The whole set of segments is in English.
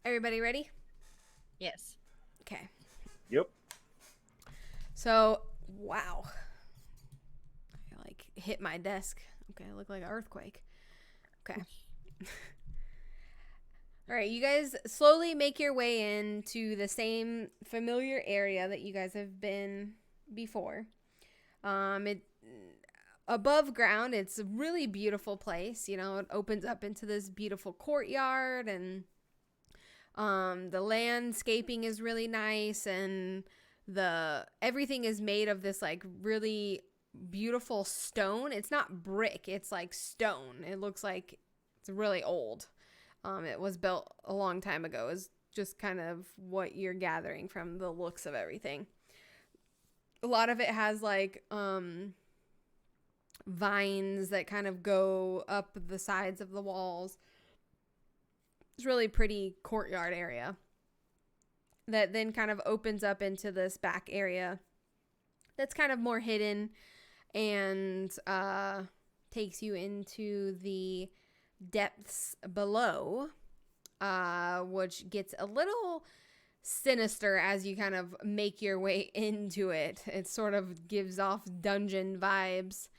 Everybody ready? Yes. Okay. Yep. So, wow. I hit my desk. Okay, I look like an earthquake. Okay. All right, you guys slowly make your way into the same familiar area that you guys have been before. It above ground, it's a really beautiful place. You know, it opens up into this beautiful courtyard, and the landscaping is really nice, and the everything is made of this like really beautiful stone. It's not brick, it's like stone. It looks like it's really old. It was built a long time ago, is just kind of what you're gathering from the looks of everything. A lot of it has like vines that kind of go up the sides of the walls. It's really pretty courtyard area that then kind of opens up into this back area that's kind of more hidden and takes you into the depths below, which gets a little sinister as you kind of make your way into it. It sort of gives off dungeon vibes.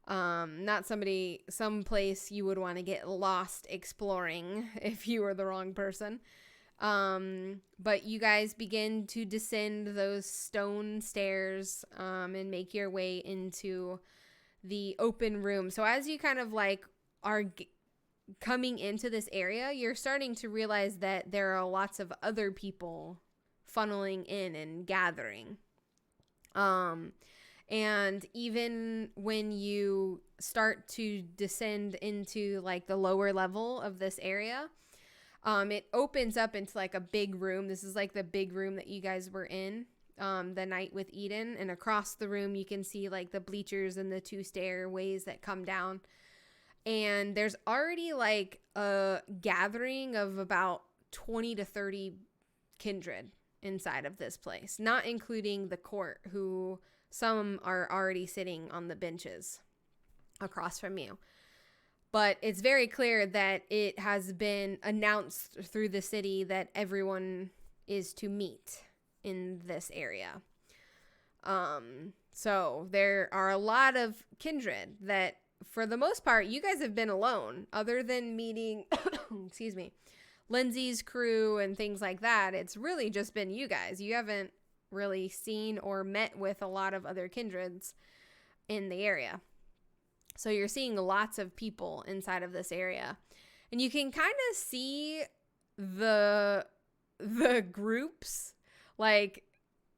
Not some place you would want to get lost exploring if you were the wrong person. But you guys begin to descend those stone stairs, and make your way into the open room. So as you kind of like are coming into this area, you're starting to realize that there are lots of other people funneling in and gathering. And even when you start to descend into like the lower level of this area, it opens up into like a big room. This is like the big room that you guys were in the night with Eden. And across the room, you can see like the bleachers and the two stairways that come down. And there's already like a gathering of about 20 to 30 kindred inside of this place, not including the court, who some are already sitting on the benches across from you. But it's very clear that it has been announced through the city that everyone is to meet in this area. So there are a lot of kindred that, for the most part, you guys have been alone, other than meeting, excuse me, Lindsay's crew and things like that. It's really just been you guys. You haven't really seen or met with a lot of other kindreds in the area. So you're seeing lots of people inside of this area. And you can kind of see the groups. Like,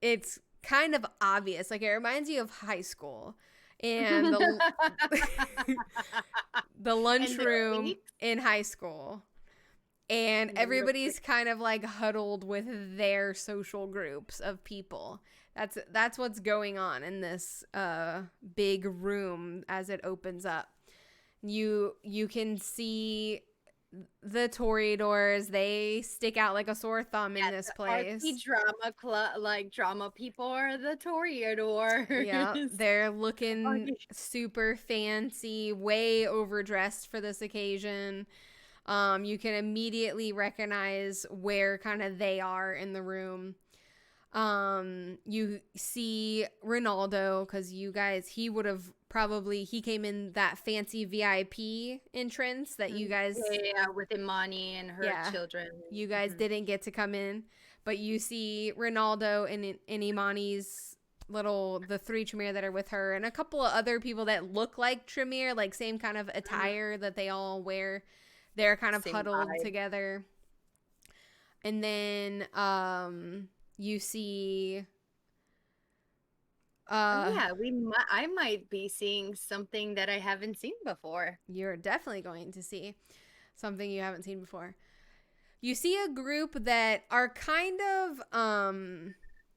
it's kind of obvious. Like, it reminds you of high school. And the lunchroom in high school. And everybody's kind of like huddled with their social groups of people. That's what's going on in this big room as it opens up. You can see the toreadors. They stick out like a sore thumb in this place. The drama club, like drama people, are the toreadors. Yeah, they're looking super fancy, way overdressed for this occasion. You can immediately recognize where kind of they are in the room. You see Ronaldo, because he came in that fancy VIP entrance that you guys... Yeah, with Imani and her children. You guys didn't get to come in, but you see Ronaldo and Imani's the three Tremere that are with her, and a couple of other people that look like Tremere, like same kind of attire that they all wear. They're kind of huddled together. And then you see I might be seeing something that I haven't seen before. You're definitely going to see something you haven't seen before. You see a group that are kind of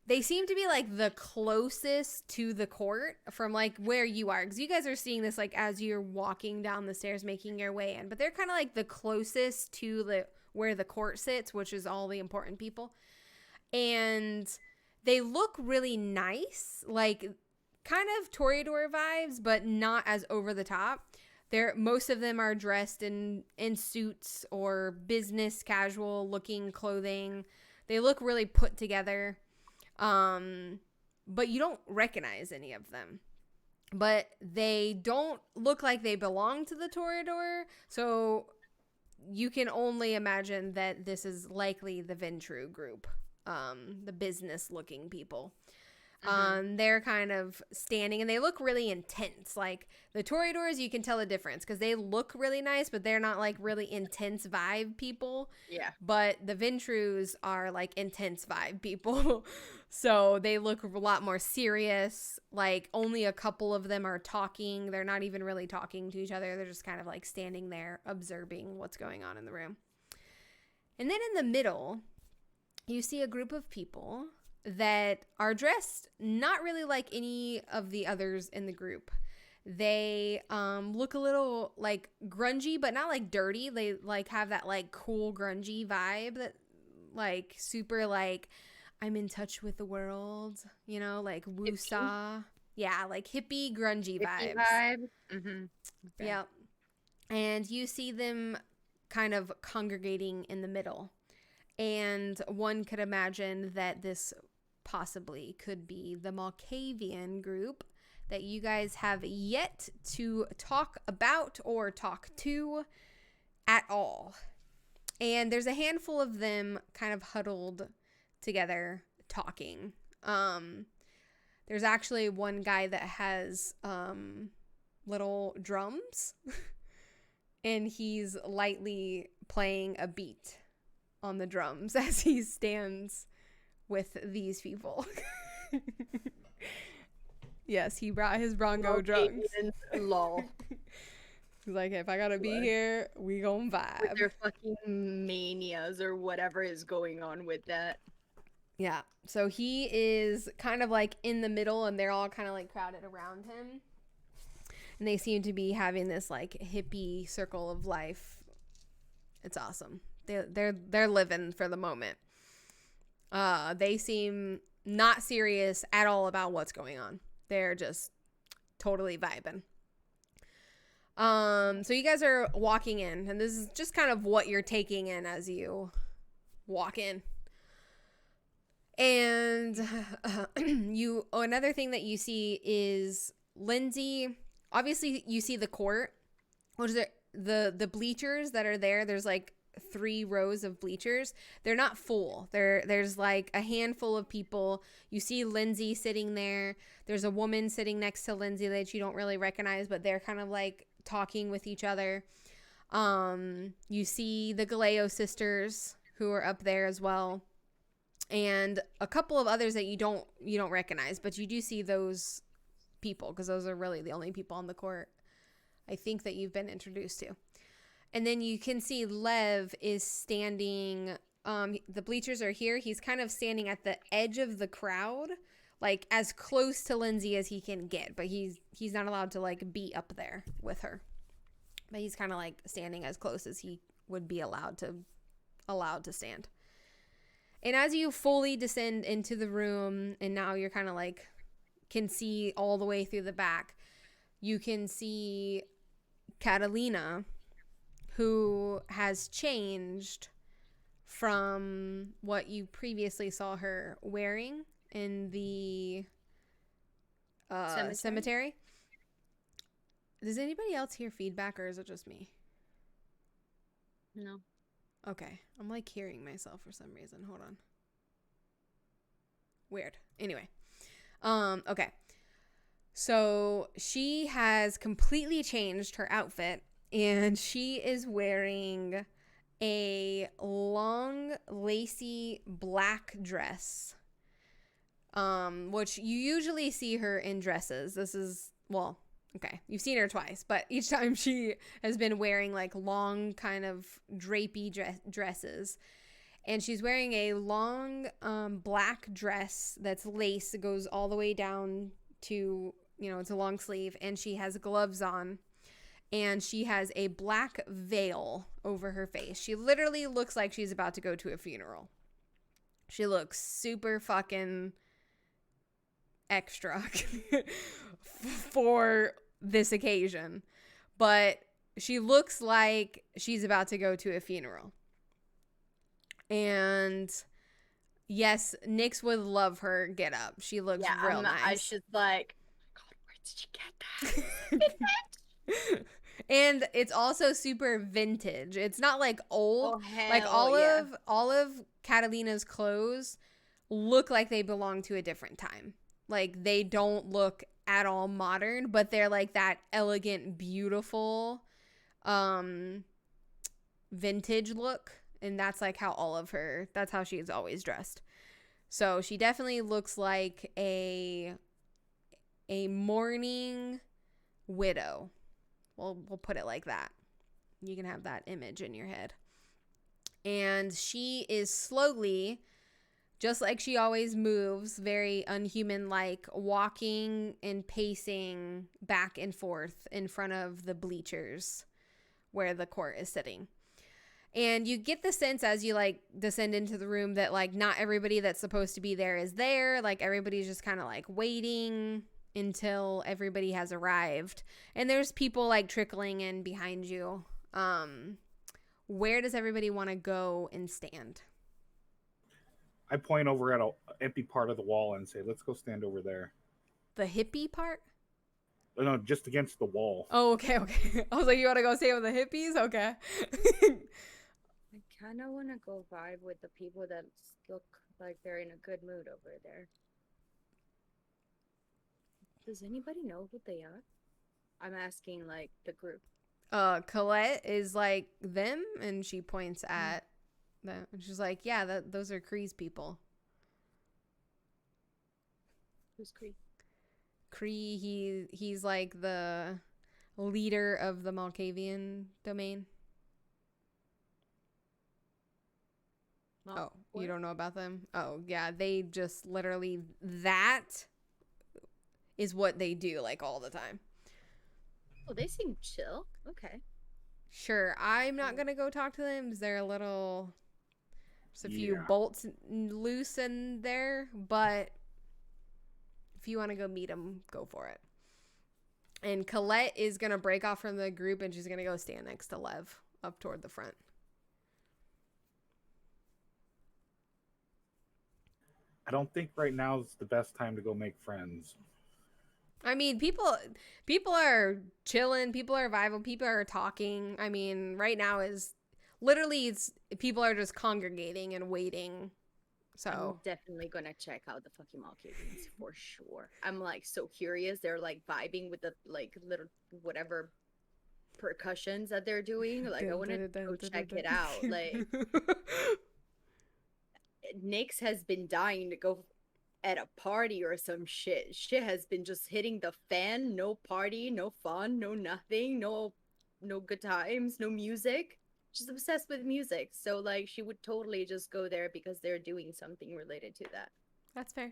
they seem to be like the closest to the court from like where you are, because you guys are seeing this like as you're walking down the stairs making your way in, but they're kind of like the closest to where the court sits, which is all the important people. And they look really nice, like kind of toreador vibes, but not as over the top. Most of them are dressed in suits or business casual looking clothing. They look really put together. But you don't recognize any of them. But they don't look like they belong to the Toreador, so you can only imagine that this is likely the Ventru group, the business-looking people. They're kind of standing, and they look really intense. Like, the Toreadors, you can tell the difference, because they look really nice, but they're not, like, really intense vibe people. Yeah. But the Ventrus are, like, intense vibe people. So they look a lot more serious. Like, only a couple of them are talking. They're not even really talking to each other. They're just kind of, like, standing there observing what's going on in the room. And then in the middle, you see a group of people that are dressed not really like any of the others in the group. They look a little like grungy, but not like dirty. They like have that like cool grungy vibe that like super like I'm in touch with the world, you know, like woosah. Yeah, like hippie grungy Hippie vibes. vibe. Okay. Yep. And you see them kind of congregating in the middle. And one could imagine that this possibly could be the Malkavian group that you guys have yet to talk about or talk to at all. And there's a handful of them kind of huddled together talking. There's actually one guy that has little drums and he's lightly playing a beat on the drums as he stands with these people. Yes, he brought his Bronco drums. Lol. He's like, if I gotta be here, we gon' vibe. With their fucking manias or whatever is going on with that. Yeah, so he is kind of like in the middle and they're all kind of like crowded around him. And they seem to be having this like hippie circle of life. It's awesome. They're living for the moment. They seem not serious at all about what's going on. They're just totally vibing. So you guys are walking in, and this is just kind of what you're taking in as you walk in. And another thing that you see is Lindsay. Obviously, you see the court, which is the bleachers that are there. There's like 3 rows of bleachers. They're not full. There's like a handful of people. You see Lindsay sitting there. There's a woman sitting next to Lindsay that you don't really recognize, but they're kind of like talking with each other. You see the Galeo sisters who are up there as well, and a couple of others that you don't recognize, but you do see those people because those are really the only people on the court I think that you've been introduced to. And then you can see Lev is standing, the bleachers are here. He's kind of standing at the edge of the crowd, like as close to Lindsay as he can get, but he's not allowed to like be up there with her. But he's kind of like standing as close as he would be allowed to stand. And as you fully descend into the room, and now you're kind of like can see all the way through the back, you can see Katalina, who has changed from what you previously saw her wearing in the cemetery. Does anybody else hear feedback, or is it just me? No. Okay. I'm like hearing myself for some reason. Hold on. Weird. Anyway. Okay. So she has completely changed her outfit, and she is wearing a long, lacy black dress, which you usually see her in dresses. This is, well, okay, you've seen her twice, but each time she has been wearing like long kind of drapey dresses. And she's wearing a long black dress that's lace. It goes all the way down to, it's a long sleeve, and she has gloves on. And she has a black veil over her face. She literally looks like she's about to go to a funeral. She looks super fucking extra for this occasion. but she looks like she's about to go to a funeral. And yes, Nyx would love her get up. She looks real I nice. should like, God, where did she get that? And it's also super vintage. It's not like old. Oh Like hell yeah. all of Catalina's clothes look like they belong to a different time. Like they don't look at all modern, but they're like that elegant, beautiful vintage look. And that's like how that's how she's always dressed. So she definitely looks like a mourning widow. We'll put it like that. You can have that image in your head. And she is slowly, just like she always moves, very unhuman like, walking and pacing back and forth in front of the bleachers where the court is sitting. And you get the sense as you like descend into the room that like not everybody that's supposed to be there is there. Like everybody's just kind of like waiting until everybody has arrived. And there's people like trickling in behind you. Where does everybody want to go and stand? I point over at an empty part of the wall and say, let's go stand over there. The hippie part? No, just against the wall. Oh, okay. I was like, you want to go stand with the hippies? Okay. I kind of want to go vibe with the people that look like they're in a good mood over there. Does anybody know who they are? I'm asking like the group. Colette is like them, and she points at them. And she's like, yeah, those are Kree's people. Who's Kree? Kree, he's like the leader of the Malkavian domain. Oh, you don't know about them? Oh, yeah, they just literally, that is what they do like all the time. Oh, they seem chill. Okay. Sure, I'm not gonna go talk to them because they're a little, there's a few bolts loose in there, but if you want to go meet them, go for it. And Colette is gonna break off from the group and she's gonna go stand next to Lev up toward the front. I don't think right now is the best time to go make friends. I mean, people are chilling, people are vibing, people are talking. I mean, right now is literally people are just congregating and waiting. So I'm definitely gonna check out the fucking Malkavians for sure. I'm like so curious. They're like vibing with the like little whatever percussions that they're doing. Like I want to go check it out. Like Nyx has been dying to go at a party or some shit. Shit has been just hitting the fan. No party, no fun, no nothing, no good times, no music. She's obsessed with music. So like she would totally just go there because they're doing something related to that. That's fair.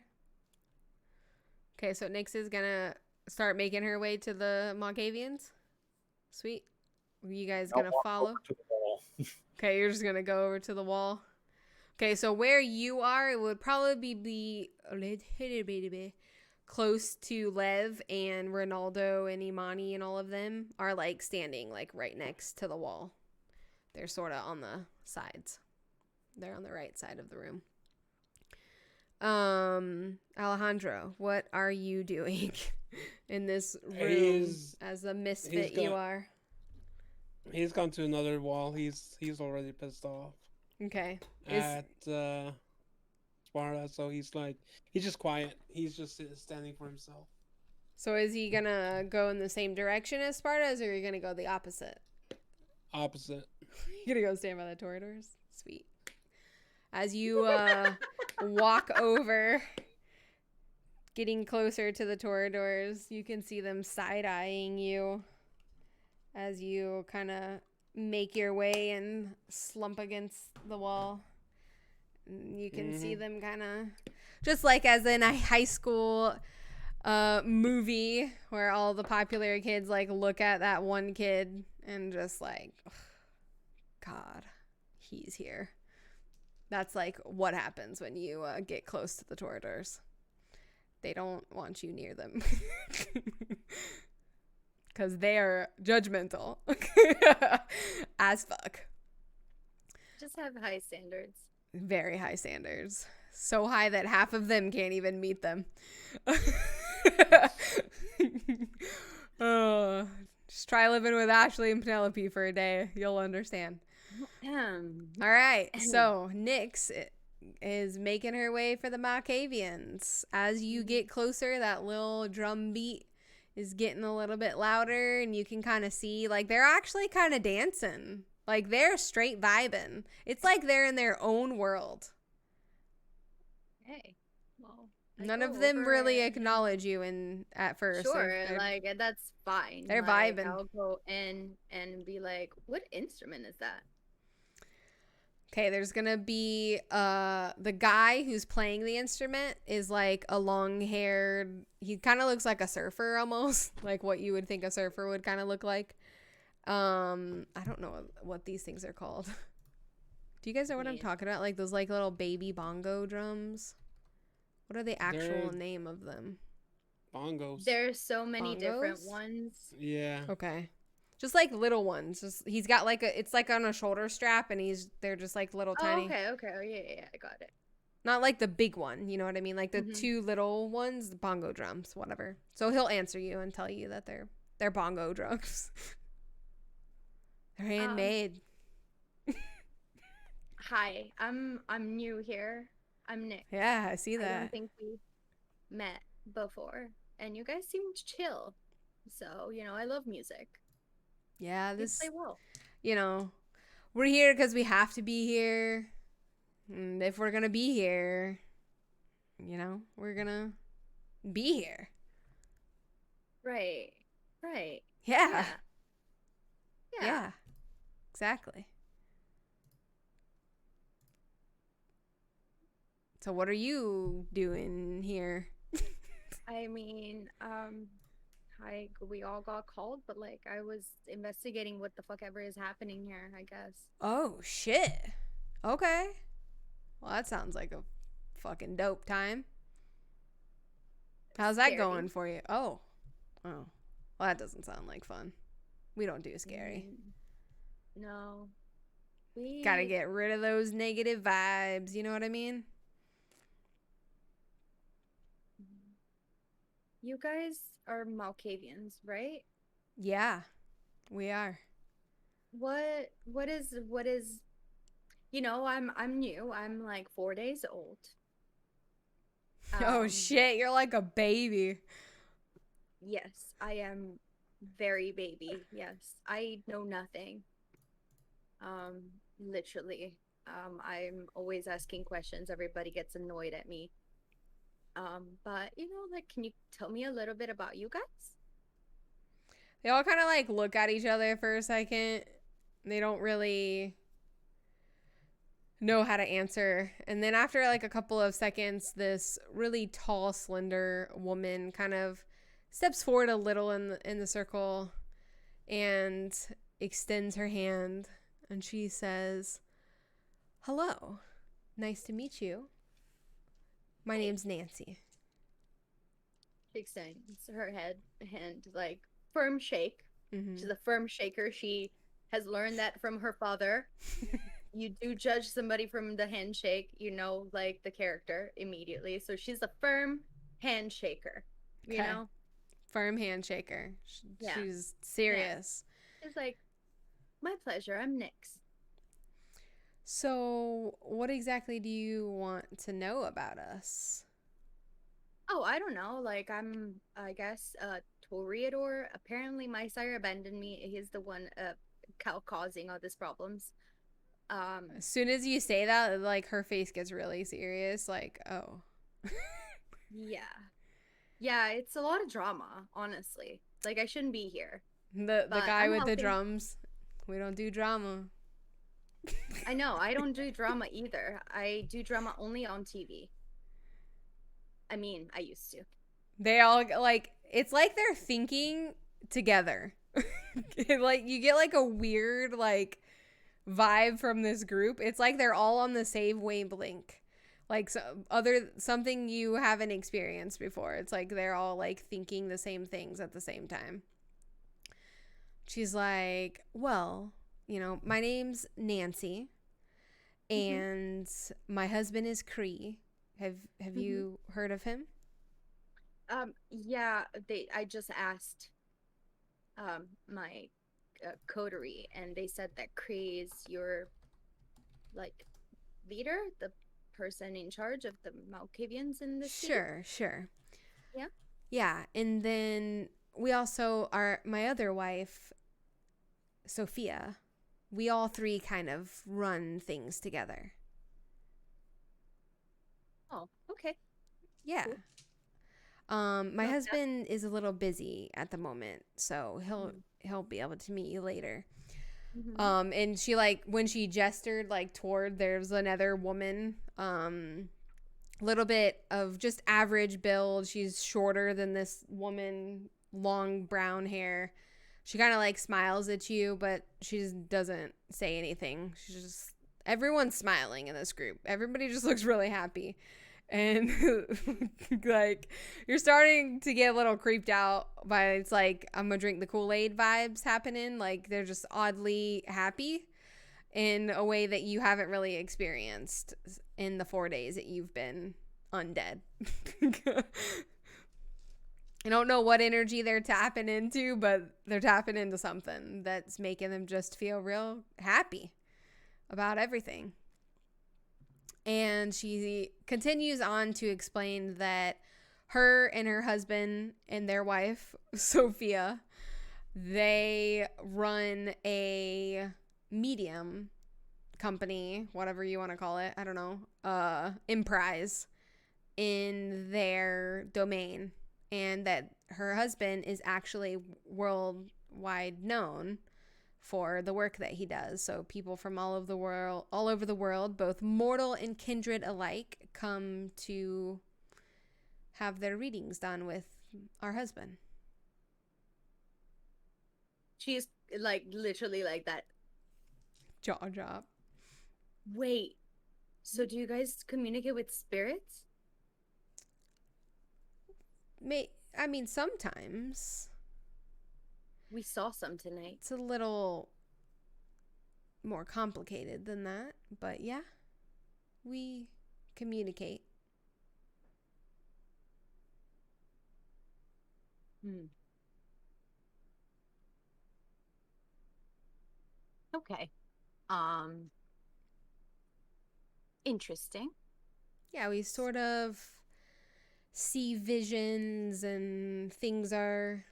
Okay, so Nyx is gonna start making her way to the Malkavians. Sweet. Are you guys gonna follow? To the wall. Okay, you're just gonna go over to the wall. Okay, so where you are, it would probably be close to Lev and Ronaldo and Imani, and all of them are like standing like right next to the wall. They're sort of on the sides. They're on the right side of the room. Alejandro, what are you doing in this room as a misfit you are? He's gone to another wall. He's already pissed off. Okay. At Sparta, so he's just quiet. He's just standing for himself. So is he gonna go in the same direction as Sparta's, or are you gonna go the opposite? Opposite. You're gonna go stand by the corridors? Sweet. As you walk over, getting closer to the Toradors, you can see them side-eyeing you as you kind of make your way and slump against the wall. You can see them kind of just like as in a high school movie where all the popular kids like look at that one kid and just like, God, he's here. That's like what happens when you get close to the Toradors. They don't want you near them. because they are judgmental as fuck. Just have high standards. Very high standards. So high that half of them can't even meet them. Just try living with Ashley and Penelope for a day. You'll understand. All right. So Nyx is making her way for the Malkavians. As you get closer, that little drum beat is getting a little bit louder, and you can kind of see, like, they're actually kind of dancing. Like, they're straight vibing. It's like they're in their own world. Hey, well, I None go of them over really and- acknowledge you at first. Sure, They're- like that's fine. they're Like, vibing. I'll go in and be like, "What instrument is that?" Okay, there's gonna be the guy who's playing the instrument is like a long-haired, he kind of looks like a surfer almost, like what you would think a surfer would kind of look like. I don't know what these things are called. Do you guys know what I'm Yeah. talking about? Like those like little baby bongo drums? What are the actual They're- name of them? Bongos. There's so many different Bongos? ones. Yeah. Okay. Just like little ones. Just he's got like it's like on a shoulder strap, and they're just like little tiny. Oh, okay. Oh, yeah, I got it. Not like the big one, you know what I mean? Like the Mhm. two little ones, the bongo drums, whatever. So he'll answer you and tell you that they're bongo drums. They're handmade. Hi, I'm new here. I'm Nick. Yeah, I see I don't that. think we met before, and you guys seemed chill. So, I love music. Yeah, You this, play well. we're here because we have to be here. And if we're gonna be here, we're gonna be here. Right. Yeah. Yeah. Yeah. Exactly. So what are you doing here? I mean, we all got called, but like I was investigating what the fuck ever is happening here, I guess. Oh, shit. Okay. Well, that sounds like a fucking dope time. How's that Scary. going for you? Oh. Well, that doesn't sound like fun. We don't do scary. No. We Gotta get rid of those negative vibes. You know what I mean? You guys are Malkavians, right? Yeah, we are. What is I'm new. I'm like 4 days old. Oh, shit. You're like a baby. Yes, I am very baby. Yes. I know nothing. Literally. I'm always asking questions. Everybody gets annoyed at me. But can you tell me a little bit about you guys? They all kind of like look at each other for a second. They don't really know how to answer. And then after like a couple of seconds, this really tall, slender woman kind of steps forward a little in the circle and extends her hand, and she says, "Hello. Nice to meet you. My name's Nancy." She extends her hand like firm shake. Mhm. She's a firm shaker. She has learned that from her father. You do judge somebody from the handshake, like the character immediately. So she's a firm handshaker, you Okay. know? Firm handshaker. Yeah. She's serious. It's like, my pleasure. I'm Nyx. So, what exactly do you want to know about us? Oh, I don't know. Like, I guess, Toreador. Apparently, my sire abandoned me. He's the one, causing all these problems. As soon as you say that, like, her face gets really serious. Like, oh. Yeah. Yeah, it's a lot of drama, honestly. Like, I shouldn't be here. The But guy I'm with the helping. drums. We don't do drama. I know, I don't do drama either. I do drama only on TV. I mean, I used to. They all, like, it's like they're thinking together. Like, you get, like, a weird, like, vibe from this group. It's like they're all on the same wavelength. Like, something you haven't experienced before. It's like they're all, like, thinking the same things at the same time. she's like, well, my name's Nancy, Mhm. and my husband is Cree. Have Mhm. you heard of him? Yeah, I just asked my coterie, and they said that Cree is your like leader, the person in charge of the Malkavians in the city. Sure, sure. Yeah. Yeah, and then we also are my other wife, Sophia. We all three kind of run things together. Oh, okay. Yeah. Cool. My Love that. husband is a little busy at the moment, so he'll Mm. he'll be able to meet you later. Mhm. And she like when she gestured like toward there's another woman, little bit of just average build. She's shorter than this woman, long brown hair. She kind of like smiles at you, but she just doesn't say anything. She's just everyone's smiling in this group. Everybody just looks really happy. And like you're starting to get a little creeped out by it's like I'm gonna drink the Kool-Aid vibes happening. Like they're just oddly happy in a way that you haven't really experienced in the 4 days that you've been undead. I don't know what energy they're tapping into, but they're tapping into something that's making them just feel real happy about everything. And she continues on to explain that her and her husband and their wife, Sophia, they run a medium company, whatever you want to call it. I don't know. Emprise in their domain, and that her husband is actually worldwide known for the work that he does. So people from all over the world, both mortal and kindred alike, come to have their readings done with our husband. She's like literally like that. Jaw drop. Wait, so do you guys communicate with spirits? I mean, sometimes We saw some tonight. it's a little more complicated than that, but yeah, we communicate. Hmm. Okay. Um, Interesting. Yeah, we sort of see visions and things are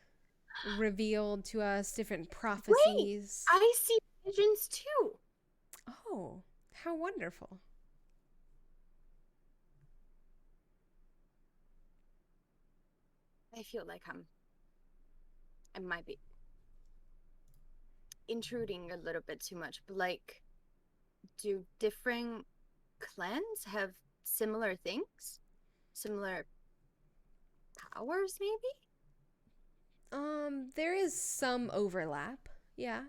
revealed to us, different Wait, prophecies. I see visions too. Oh, how wonderful. I feel like I might be intruding a little bit too much, but like, do different clans have similar things? Similar powers, maybe? There is some overlap. Yeah.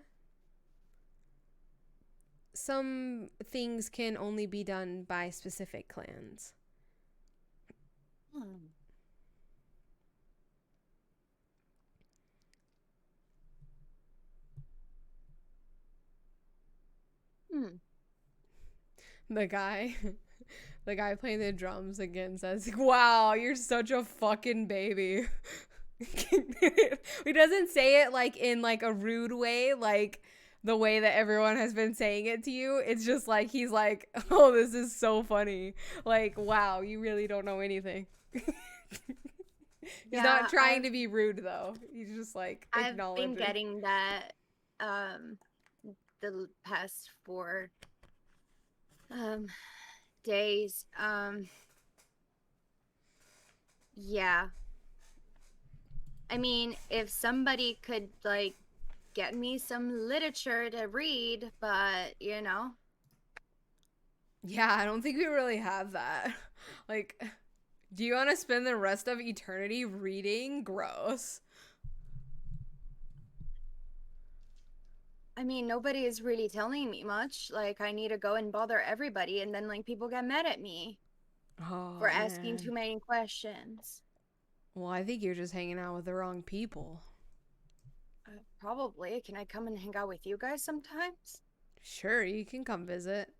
Some things can only be done by specific clans. Hmm. Hmm. The guy the guy playing the drums again says, "Wow, you're such a fucking baby." He doesn't say it like in like a rude way, like the way that everyone has been saying it to you. It's just like he's like, "Oh, this is so funny." Like, "Wow, you really don't know anything." He's not trying to be rude though. He's just like I've been acknowledging. getting that the past 4 um days. Yeah. I mean, if somebody could like get me some literature to read, but Yeah, I don't think we really have that. Like, do you want to spend the rest of eternity reading? Gross. I mean, nobody is really telling me much. Like, I need to go and bother everybody, and then like people get mad at me Oh, for asking man. too many questions. Well, I think you're just hanging out with the wrong people. Probably. Can I come and hang out with you guys sometimes? Sure, you can come visit.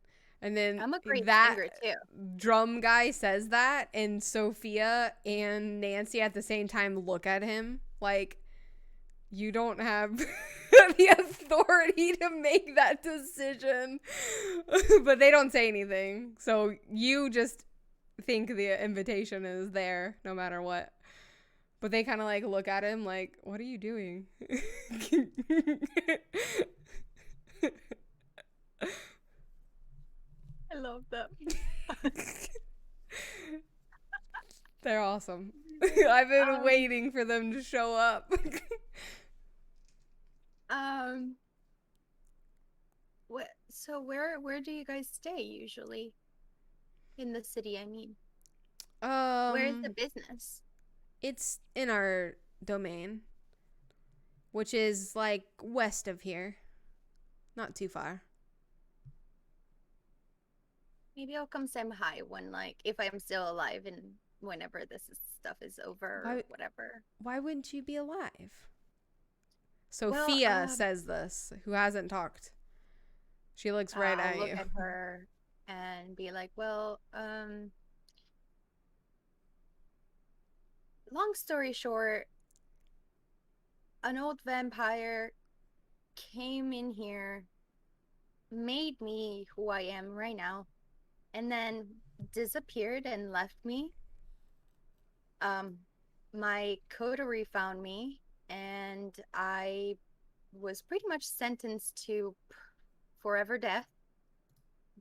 And then I'm a great that singer too. drum guy says that, and Sophia and Nancy at the same time look at him like, you don't have the authority to make that decision. But they don't say anything. So you just think the invitation is there no matter what. But they kind of like look at him like, what are you doing? I love them. They're awesome. I've been waiting for them to show up. What? So where do you guys stay usually? In the city, I mean. Where is the business? It's in our domain, which is like west of here. Not too far. Maybe I'll come say hi when, like, if I'm still alive and whenever stuff is over or whatever. Why wouldn't you be alive? Sophia says this, who hasn't talked. She looks right at you. I'll look at her and be like, well, long story short, an old vampire came in here, made me who I am right now, and then disappeared and left me. My coterie found me, and I was pretty much sentenced to forever death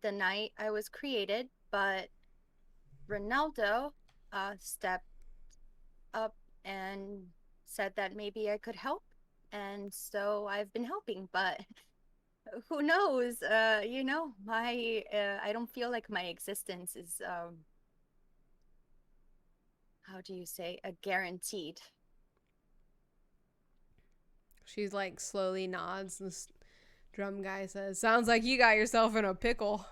the night I was created, but Ronaldo stepped up and said that maybe I could help, and so I've been helping, but who knows? You know, my I don't feel like my existence is how do you say, a guaranteed. She's like slowly nods. This drum guy says, sounds like you got yourself in a pickle.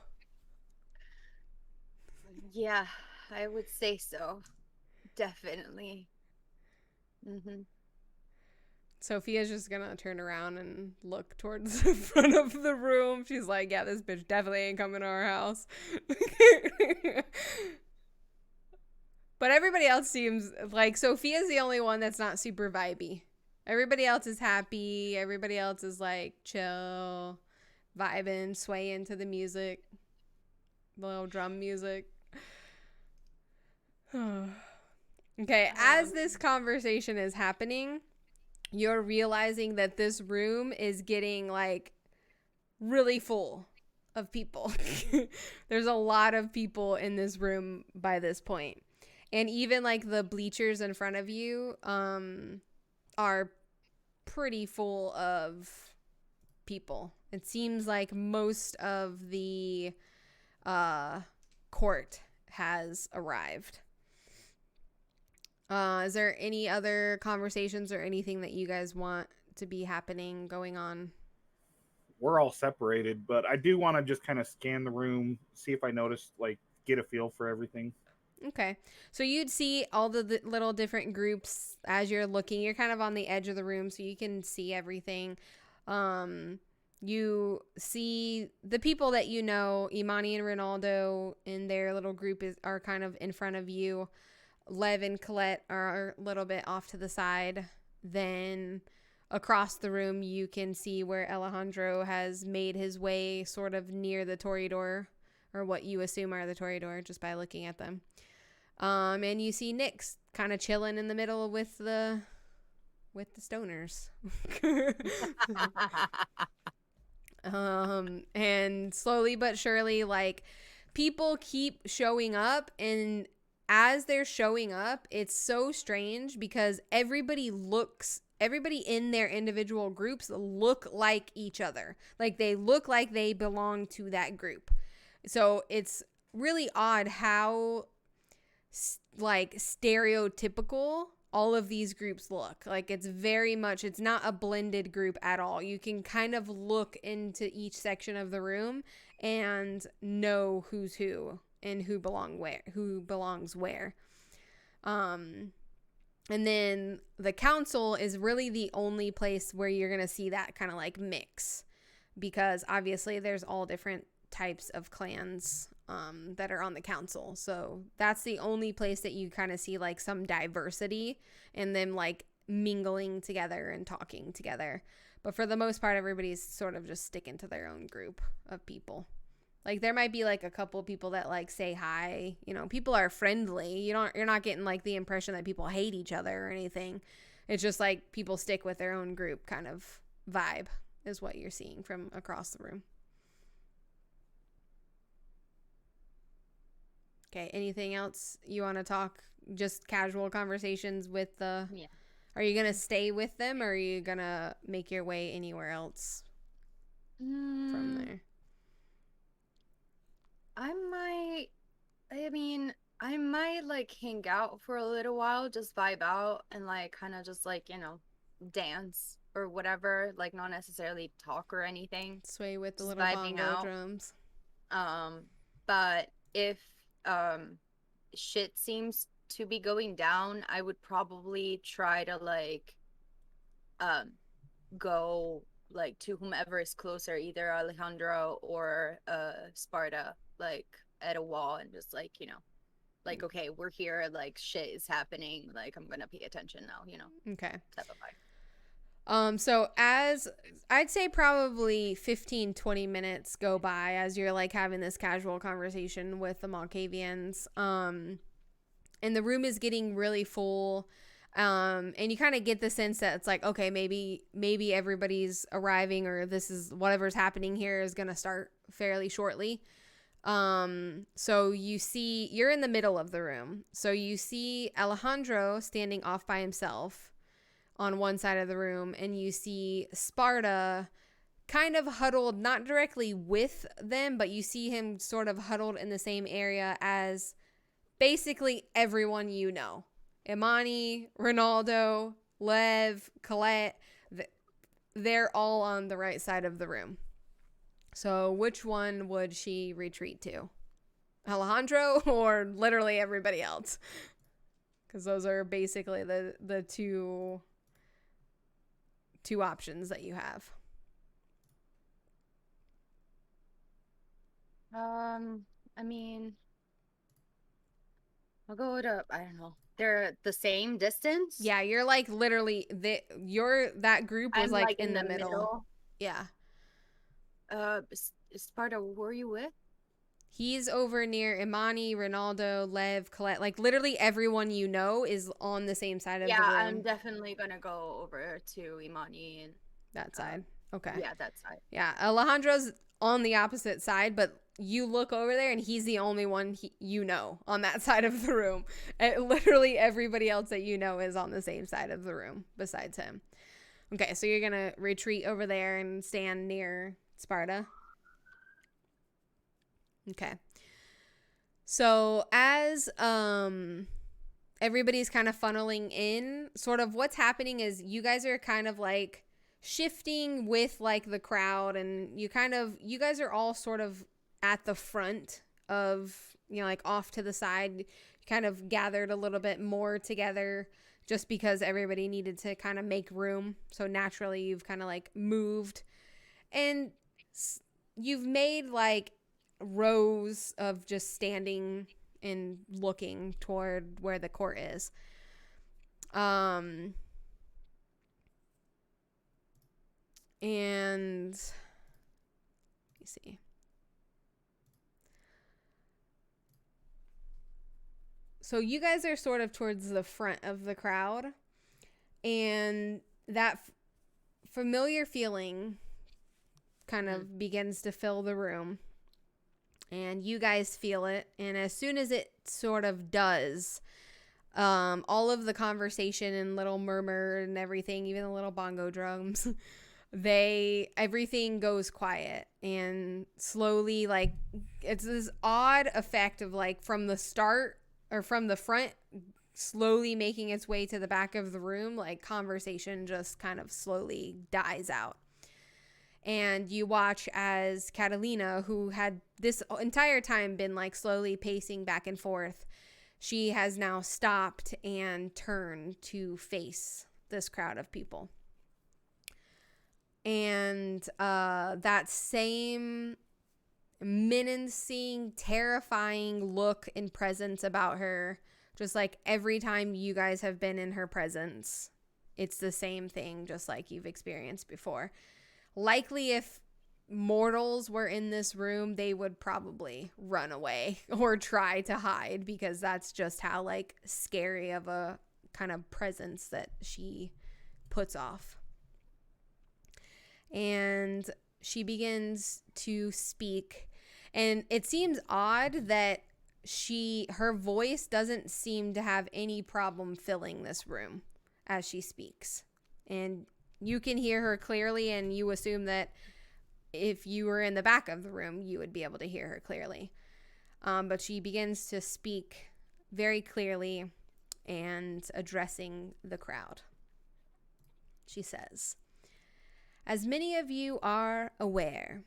Yeah, I would say so. Definitely. Mm-hmm. Sophia's just gonna turn around and look towards the front of the room. She's like, yeah, this bitch definitely ain't coming to our house. But everybody else seems like Sophia's the only one that's not super vibey. Everybody else is happy. Everybody else is like chill, vibing, swaying to the music, the little drum music. Okay, as this conversation is happening, you're realizing that this room is getting like really full of people. There's a lot of people in this room by this point. And even like the bleachers in front of you are pretty full of people. It seems like most of the court has arrived. Is there any other conversations or anything that you guys want to be happening, going on? We're all separated, but I do want to just kind of scan the room, see if I notice, like, get a feel for everything. Okay. So you'd see all the little different groups as you're looking. You're kind of on the edge of the room, so you can see everything. You see the people that you know, Imani and Ronaldo in their little group are kind of in front of you. Lev and Colette are a little bit off to the side. Then across the room, you can see where Alejandro has made his way sort of near the Toreador, or what you assume are the Toreador just by looking at them. And you see Nyx kind of chilling in the middle with the stoners. And slowly but surely, like, people keep showing up, and as they're showing up, it's so strange because everybody in their individual groups look like each other. Like, they look like they belong to that group. So it's really odd how like stereotypical all of these groups look. Like, it's not a blended group at all. You can kind of look into each section of the room and know who's who and who belongs where. And then the council is really the only place where you're going to see that kind of like mix, because obviously there's all different types of clans that are on the council. So that's the only place that you kind of see like some diversity and them like mingling together and talking together. But for the most part, everybody's sort of just sticking to their own group of people. Like there might be like a couple people that like say hi, you know, people are friendly. You're not getting like the impression that people hate each other or anything. It's just like people stick with their own group kind of vibe is what you're seeing from across the room. Okay, anything else you want to talk? Just casual conversations with the... Yeah. Are you going to stay with them, or are you going to make your way anywhere else from there? I might like hang out for a little while, just vibe out and like kind of just like, you know, dance or whatever, like not necessarily talk or anything. Sway with the Just little vibing bongo out. drums. But if shit seems to be going down, I would probably try to like go like to whomever is closer, either Alejandro or Sparta, like at a wall, and just like, you know, like, okay, we're here, like shit is happening, like I'm gonna pay attention now, you know. Okay. Type of vibe. So as I'd say probably 15-20 minutes go by as you're like having this casual conversation with the Malkavians, and the room is getting really full, and you kind of get the sense that it's like, okay, maybe everybody's arriving, or this is whatever's happening here is gonna start fairly shortly. So you're in the middle of the room, so you see Alejandro standing off by himself on one side of the room, and you see Sparta kind of huddled, not directly with them, but you see him sort of huddled in the same area as basically everyone you know. Imani, Ronaldo, Lev, Colette, they're all on the right side of the room. So which one would she retreat to? Alejandro or literally everybody else? Because those are basically the two options that you have. I mean, I'll go to, I don't know, they're the same distance. Yeah, you're like literally that group was I'm like in the middle. Yeah. Sparta, who are you with? He's over near Imani, Ronaldo, Lev, Colette. Like literally everyone you know is on the same side of the room. Yeah, I'm definitely gonna go over to Imani and that side. Okay. Yeah, that side. Yeah, Alejandro's on the opposite side, but you look over there and he's the only one you know on that side of the room. And literally everybody else that you know is on the same side of the room besides him. Okay, so you're gonna retreat over there and stand near Sparta. Okay. So as everybody's kind of funneling in, sort of what's happening is you guys are kind of like shifting with like the crowd, and you guys are all sort of at the front of, you know, like off to the side. You kind of gathered a little bit more together just because everybody needed to kind of make room. So naturally you've kind of like moved, and you've made like rows of just standing and looking toward where the court is. And let me see. So you guys are sort of towards the front of the crowd, and that familiar feeling kind of begins to fill the room, and you guys feel it. And as soon as it sort of does, all of the conversation and little murmur and everything, even the little bongo drums, everything goes quiet, and slowly, like, it's this odd effect of like from the start or from the front slowly making its way to the back of the room, like conversation just kind of slowly dies out. And you watch as Katalina, who had this entire time been like slowly pacing back and forth, she has now stopped and turned to face this crowd of people. And that same menacing, terrifying look and presence about her, just like every time you guys have been in her presence, it's the same thing, just like you've experienced before. Likely if mortals were in this room, they would probably run away or try to hide, because that's just how like scary of a kind of presence that she puts off. And she begins to speak, and it seems odd that her voice doesn't seem to have any problem filling this room as she speaks. And you can hear her clearly, and you assume that if you were in the back of the room, you would be able to hear her clearly. But she begins to speak very clearly and addressing the crowd. She says, "As many of you are aware,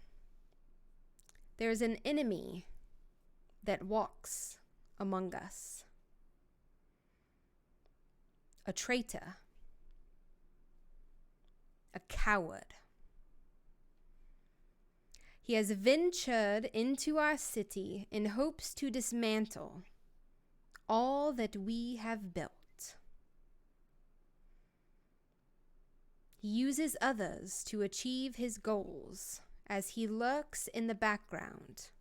there's an enemy that walks among us. A traitor. A coward. He has ventured into our city in hopes to dismantle all that we have built. He uses others to achieve his goals as he lurks in the background,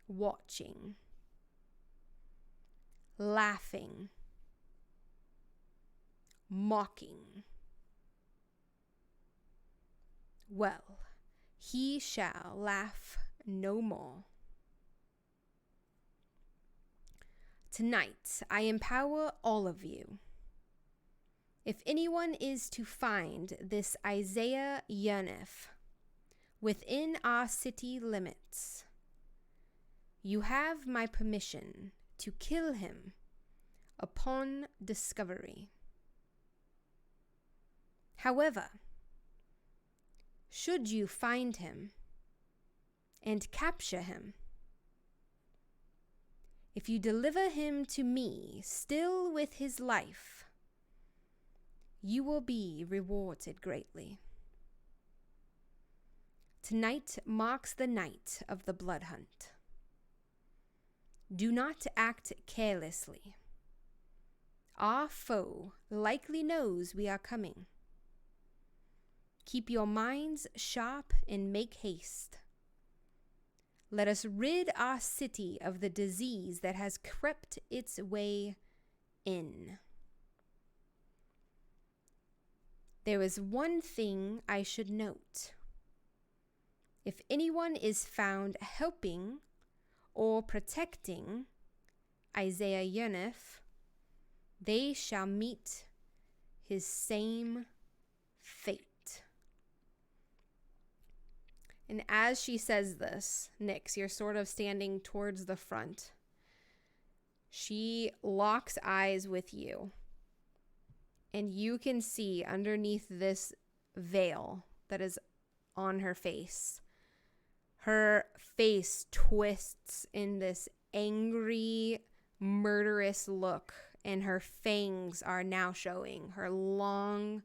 watching, laughing, mocking. Well, he shall laugh no more. Tonight, I empower all of you. If anyone is to find this Isiah Yernef within our city limits, you have my permission to kill him upon discovery. However, should you find him and capture him, if you deliver him to me still with his life, you will be rewarded greatly. Tonight marks the night of the blood hunt. Do not act carelessly. Our foe likely knows we are coming. Keep your minds sharp and make haste. Let us rid our city of the disease that has crept its way in. There is one thing I should note. If anyone is found helping or protecting Isiah Yernef, they shall meet his same fate." And as she says this, Nyx, you're sort of standing towards the front. She locks eyes with you. And you can see underneath this veil that is on her face, her face twists in this angry, murderous look, and her fangs are now showing. Her long,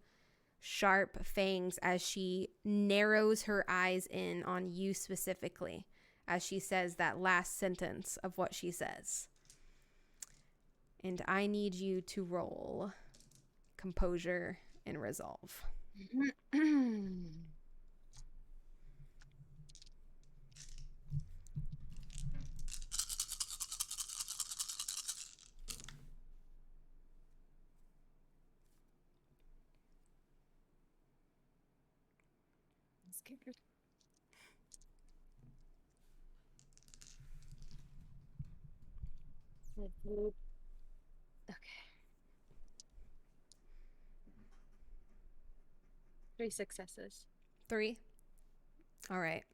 sharp fangs as she narrows her eyes in on you specifically as she says that last sentence of what she says. And I need you to roll composure and resolve. Scared. Okay. 3 successes. 3. All right.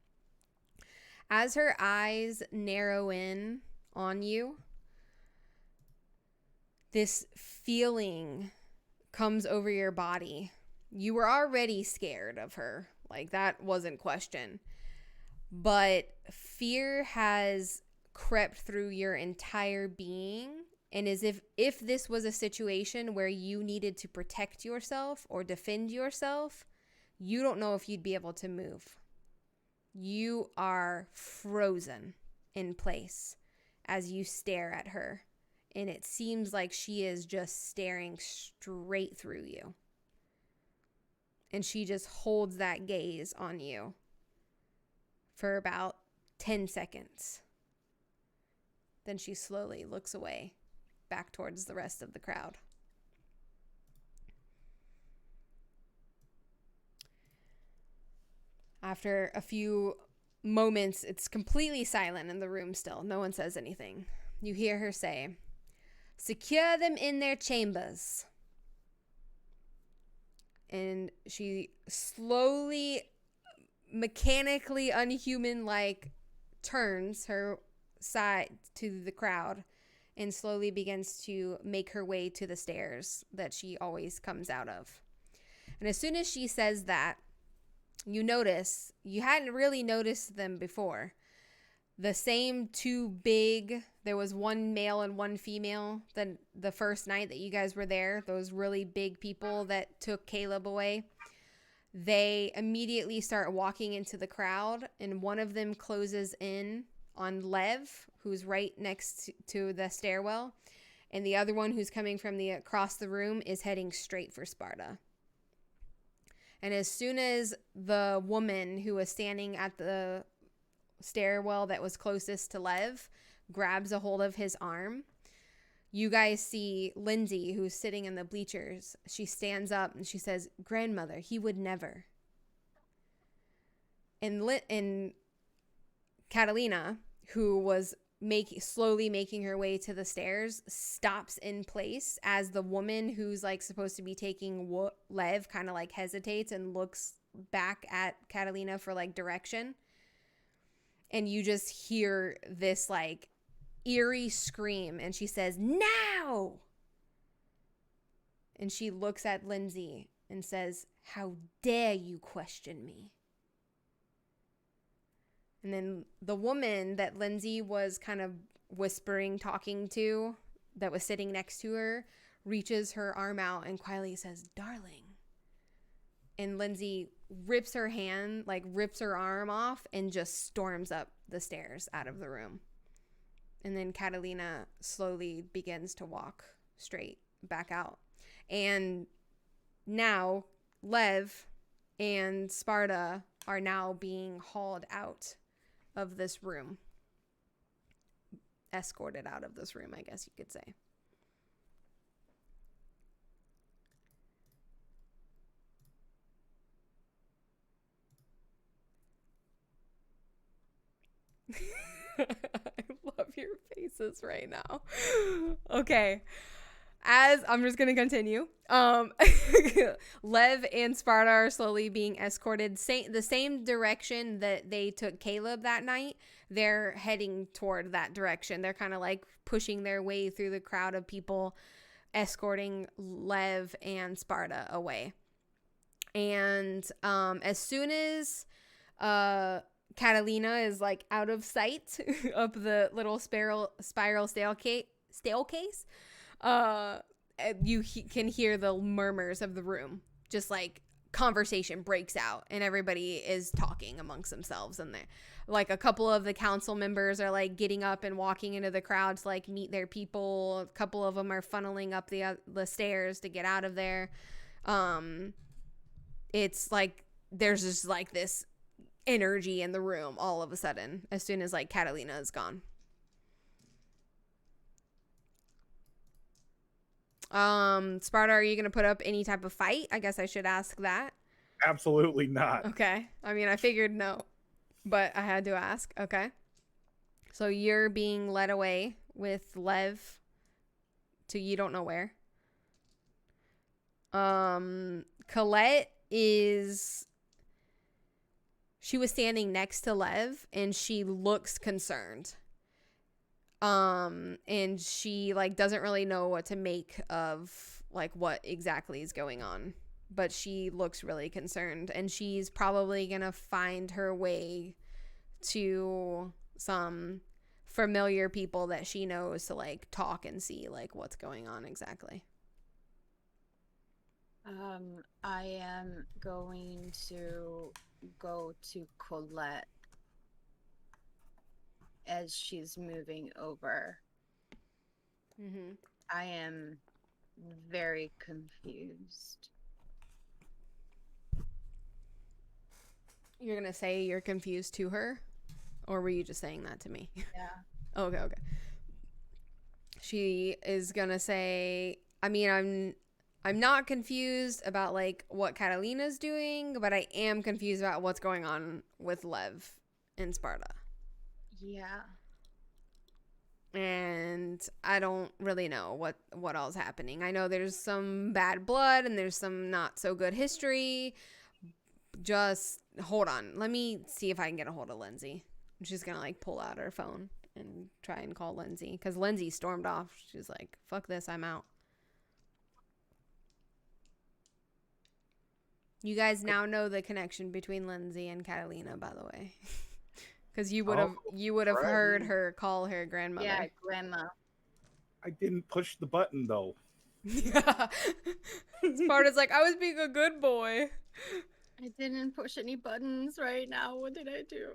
As her eyes narrow in on you, this feeling comes over your body. You were already scared of her. Like, that wasn't question. But fear has crept through your entire being And as if this was a situation where you needed to protect yourself or defend yourself, you don't know if you'd be able to move. You are frozen in place as you stare at her. And it seems like she is just staring straight through you. And she just holds that gaze on you for about 10 seconds. Then she slowly looks away, back towards the rest of the crowd. After a few moments, it's completely silent in the room still. No one says anything. You hear her say, "Secure them in their chambers." And she slowly, mechanically, unhuman-like turns her side to the crowd and slowly begins to make her way to the stairs that she always comes out of. And as soon as she says that, you notice, you hadn't really noticed them before. The same two big, there was one male and one female the first night that you guys were there, those really big people that took Caleb away. They immediately start walking into the crowd, and one of them closes in on Lev, who's right next to the stairwell, and the other one, who's coming from across the room, is heading straight for Sparta. And as soon as the woman who was standing at the stairwell that was closest to Lev grabs a hold of his arm, you guys see Lindsay, who's sitting in the bleachers. She stands up and she says, "Grandmother, he would never." And Katalina, who was slowly making her way to the stairs, stops in place as the woman who's like supposed to be taking Lev kind of like hesitates and looks back at Katalina for like direction. And you just hear this like eerie scream, and she says, "Now!" And she looks at Lindsay and says, "How dare you question me?" And then the woman that Lindsay was kind of whispering, talking to, that was sitting next to her, reaches her arm out and quietly says, "Darling." And Lindsay rips her arm off and just storms up the stairs out of the room. And then Katalina slowly begins to walk straight back out. And now Lev and Sparta are now being hauled out of this room. Escorted out of this room, I guess you could say. I love your faces right now. Okay. As I'm just going to continue. Lev and Sparta are slowly being escorted the same direction that they took Caleb that night. They're heading toward that direction. They're kind of like pushing their way through the crowd of people, escorting Lev and Sparta away. And as soon as Katalina is like out of sight up the little spiral staircase, you can hear the murmurs of the room. Just like conversation breaks out and everybody is talking amongst themselves, and like a couple of the council members are like getting up and walking into the crowd to like meet their people. A couple of them are funneling up the stairs to get out of there. It's like there's just like this energy in the room all of a sudden as soon as like Katalina is gone. Sparta, are you gonna put up any type of fight? I guess I should ask that. Absolutely not. Okay. I mean, I figured no, but I had to ask. Okay. So you're being led away with Lev to you don't know where. Colette she was standing next to Lev and she looks concerned. And she like doesn't really know what to make of like what exactly is going on, but she looks really concerned, and she's probably gonna find her way to some familiar people that she knows to like talk and see like what's going on exactly. I am going to go to Colette as she's moving over. Mm-hmm. I am very confused. You're gonna say you're confused to her, or were you just saying that to me? Yeah. Okay. She is gonna say, I mean, I'm not confused about like what Catalina's doing, but I am confused about what's going on with Lev in Sparta. Yeah. And I don't really know what all's happening. I know there's some bad blood and there's some not so good history. Just hold on. Let me see if I can get a hold of Lindsay. She's gonna like pull out her phone and try and call Lindsay because Lindsay stormed off. She's like, "Fuck this, I'm out." You guys now know the connection between Lindsay and Catalina, by the way, because you would have right. heard her call her grandmother. Yeah, grandma. I didn't push the button though. Yeah. Sparta's like, I was being a good boy. I didn't push any buttons right now. What did I do?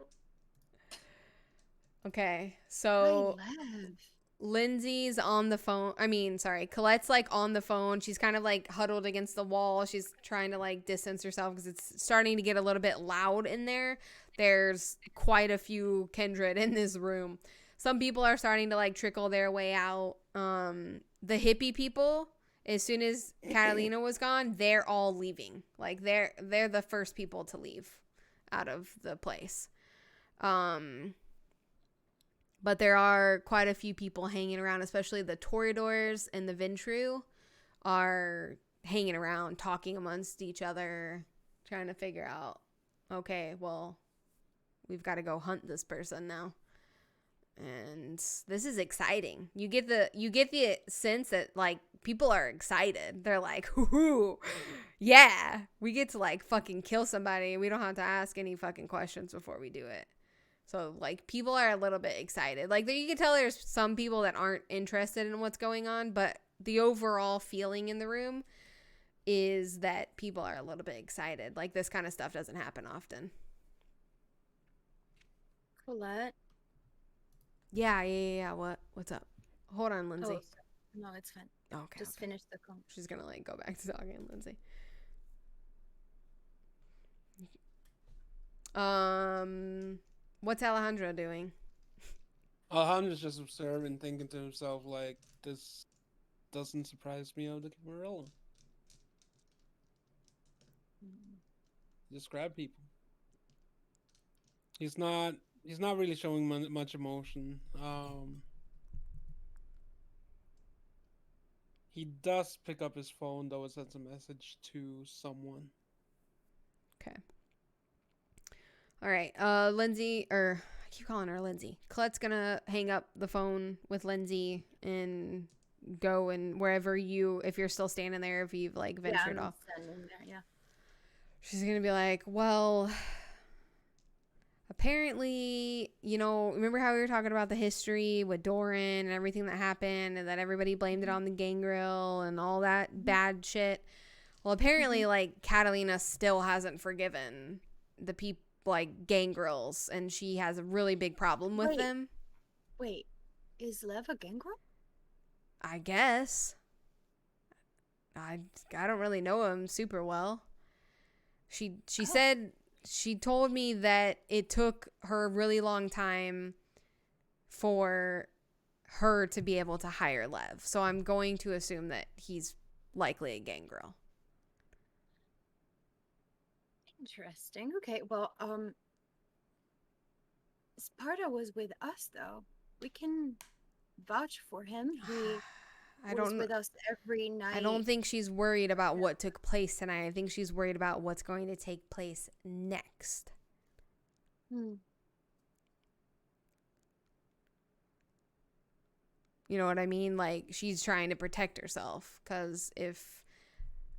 Okay, so I left. Lindsay's on the phone. Colette's like on the phone. She's kind of like huddled against the wall. She's trying to like distance herself because it's starting to get a little bit loud in there. There's quite a few kindred in this room. Some people are starting to like trickle their way out. The hippie people, as soon as Katalina was gone, they're all leaving. Like they're the first people to leave out of the place. But there are quite a few people hanging around, especially the Toreadors and the Ventru are hanging around, talking amongst each other, trying to figure out, okay, well, we've got to go hunt this person now. And this is exciting. You get the sense that like people are excited. They're like, "Hoo, yeah, we get to like fucking kill somebody. We don't have to ask any fucking questions before we do it." So like people are a little bit excited. Like you can tell there's some people that aren't interested in what's going on, but the overall feeling in the room is that people are a little bit excited. Like this kind of stuff doesn't happen often. Colette? Yeah. What's up? Hold on, Lindsay. Oh, no, it's fine. Okay. Just finish the call. She's gonna like go back to talking, Lindsay. What's Alejandro doing? Alejandro's just observing, thinking to himself, like, this doesn't surprise me of the Camarilla. Just grab people. He's not really showing much emotion. He does pick up his phone, though, and sends a message to someone. Okay. All right. Lindsay, or I keep calling her Lindsay. Colette's gonna hang up the phone with Lindsay and go and wherever if you're still standing there, if you've like ventured off. Standing there, yeah. She's gonna be like, well, apparently, remember how we were talking about the history with Doran and everything that happened and that everybody blamed it on the gangrel and all that bad shit? Well, apparently, like, Katalina still hasn't forgiven the people, like, gangrels, and she has a really big problem with them. Wait, is Lev a gangrel? I guess. I don't really know him super well. She said... She told me that it took her a really long time for her to be able to hire Lev. So I'm going to assume that he's likely a gangrel. Interesting. Okay, well, Sparta was with us, though. We can vouch for him. He was with us every night. I don't think she's worried about what took place tonight. I think she's worried about what's going to take place next. You know what I mean? Like, she's trying to protect herself. Because if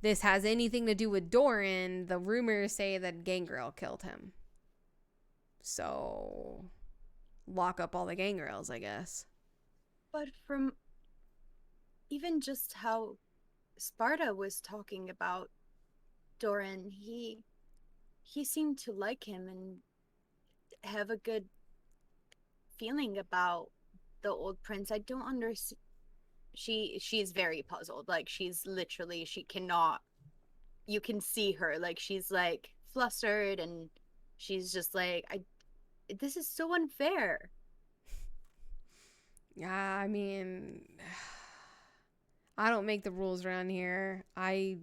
this has anything to do with Doran, the rumors say that Gangrel killed him. So, lock up all the gangrels, I guess. But from even just how Sparta was talking about Doran, he seemed to like him and have a good feeling about the old prince. I don't understand. She's very puzzled. Like, she's literally, she cannot, you can see her, like, she's like flustered, and she's just like, this is so unfair. Yeah, I mean, I don't make the rules around here. I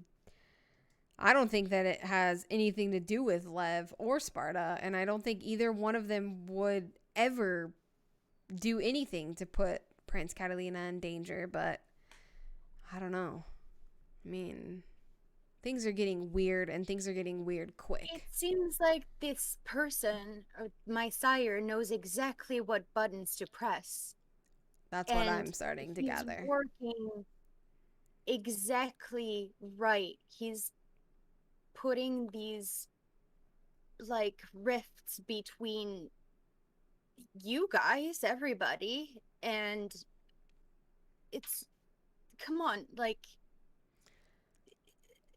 don't think that it has anything to do with Lev or Sparta, and I don't think either one of them would ever do anything to put Prince Katalina in danger, but I don't know. I mean, things are getting weird, and things are getting weird quick. It seems like this person, or my sire, knows exactly what buttons to press. That's what I'm starting to gather. He's working exactly right. He's putting these, like, rifts between you guys, everybody, and it's, come on, like,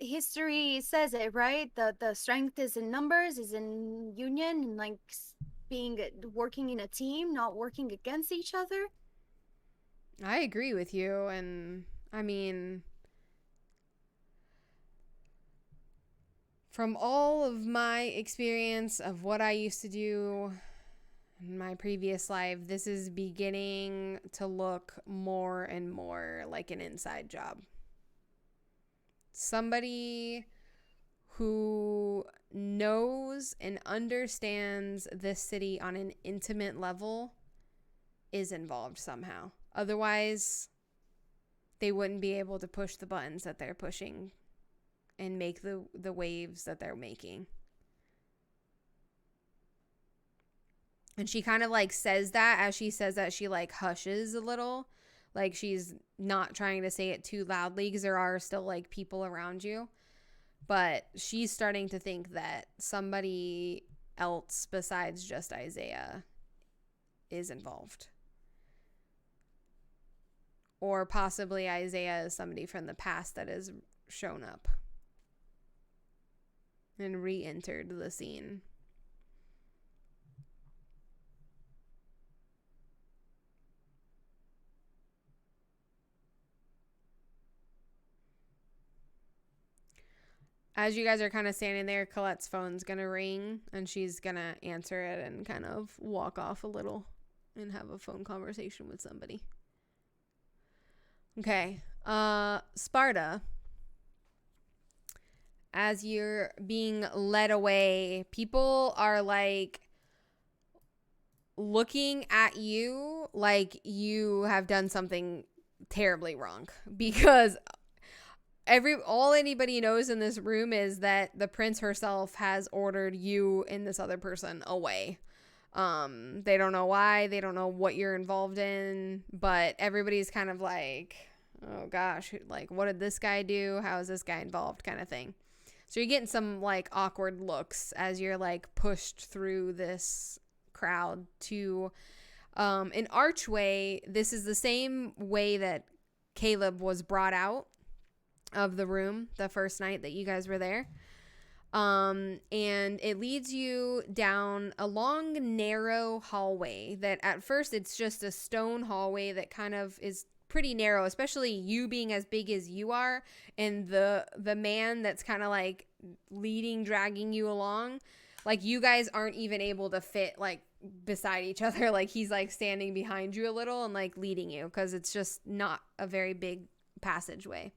history says it, right? The strength is in numbers, is in union, and like working in a team, not working against each other. I agree with you, and I mean, from all of my experience of what I used to do in my previous life, this is beginning to look more and more like an inside job. Somebody who knows and understands this city on an intimate level is involved somehow. Otherwise, they wouldn't be able to push the buttons that they're pushing and make the waves that they're making. And she kind of like says that, as she says that, she like hushes a little. Like, she's not trying to say it too loudly because there are still like people around you. But she's starting to think that somebody else besides just Isiah is involved. Or possibly Isiah is somebody from the past that has shown up and re-entered the scene. As you guys are kind of standing there, Colette's phone's going to ring, and she's going to answer it and kind of walk off a little and have a phone conversation with somebody. Okay. Sparta, as you're being led away, people are like looking at you like you have done something terribly wrong, because all anybody knows in this room is that the prince herself has ordered you and this other person away. They don't know why, they don't know what you're involved in, but everybody's kind of like, oh gosh, like, what did this guy do? How is this guy involved, kind of thing. So you're getting some like awkward looks as you're like pushed through this crowd to an archway. This is the same way that Caleb was brought out of the room the first night that you guys were there. And it leads you down a long, narrow hallway that at first it's just a stone hallway that kind of is pretty narrow, especially you being as big as you are, and the man that's kind of like dragging you along. Like, you guys aren't even able to fit like beside each other. Like, he's like standing behind you a little and like leading you, because it's just not a very big passageway.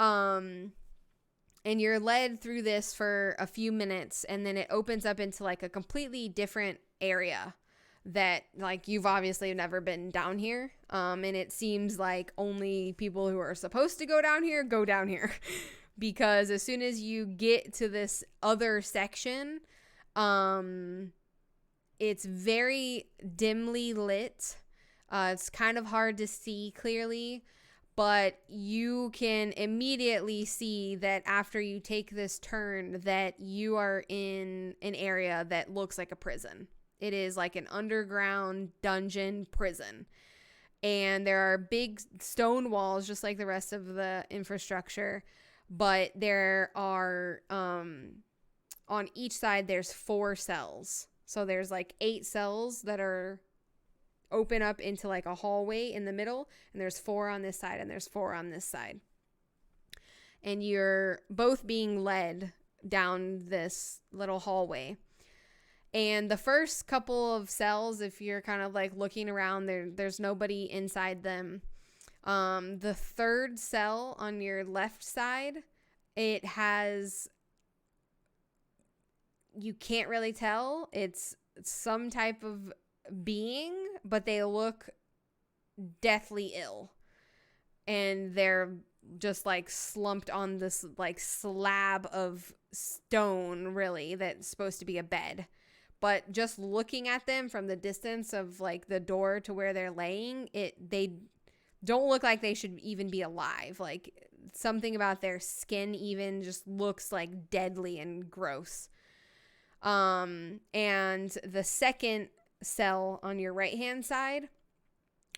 And you're led through this for a few minutes, and then it opens up into like a completely different area that like you've obviously never been down here. And it seems like only people who are supposed to go down here because as soon as you get to this other section, it's very dimly lit. It's kind of hard to see clearly. But you can immediately see that after you take this turn that you are in an area that looks like a prison. It is like an underground dungeon prison. And there are big stone walls, just like the rest of the infrastructure. But there are, on each side, there's 4 cells. So there's like 8 cells that are open up into like a hallway in the middle. And there's 4 on this side and there's 4 on this side. And you're both being led down this little hallway. And the first couple of cells, if you're kind of like looking around, there's nobody inside them. The third cell on your left side, it has, you can't really tell. It's some type of being, but they look deathly ill. And they're just like slumped on this like slab of stone, really, that's supposed to be a bed. But just looking at them from the distance of like the door to where they're laying, they don't look like they should even be alive. Like something about their skin even just looks like deadly and gross. And the second cell on your right hand side,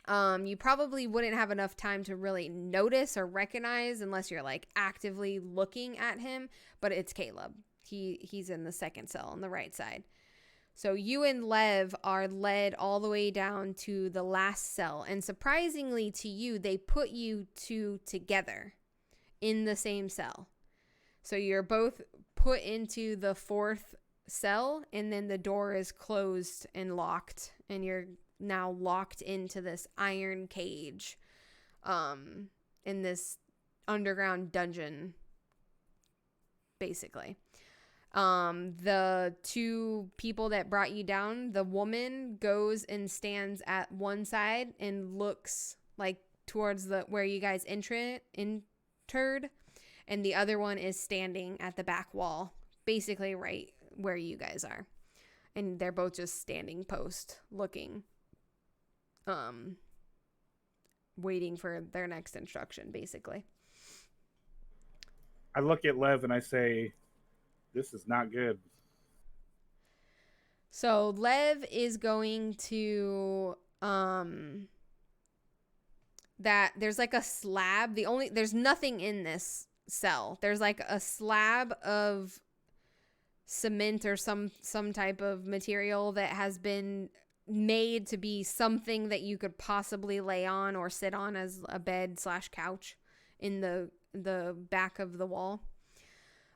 you probably wouldn't have enough time to really notice or recognize unless you're like actively looking at him, but it's Caleb. He's in the second cell on the right side. So you and Lev are led all the way down to the last cell. And surprisingly to you, they put you 2 together in the same cell. So you're both put into the 4th cell, and then the door is closed and locked. And you're now locked into this iron cage in this underground dungeon, basically. The 2 people that brought you down, the woman goes and stands at one side and looks like towards the where you guys entered, and the other one is standing at the back wall, basically right where you guys are. And they're both just standing post, looking, waiting for their next instruction, basically. I look at Lev and I say, this is not good. So Lev is going to that there's like a slab. There's nothing in this cell. There's like a slab of cement or some type of material that has been made to be something that you could possibly lay on or sit on as a bed / couch in the back of the wall.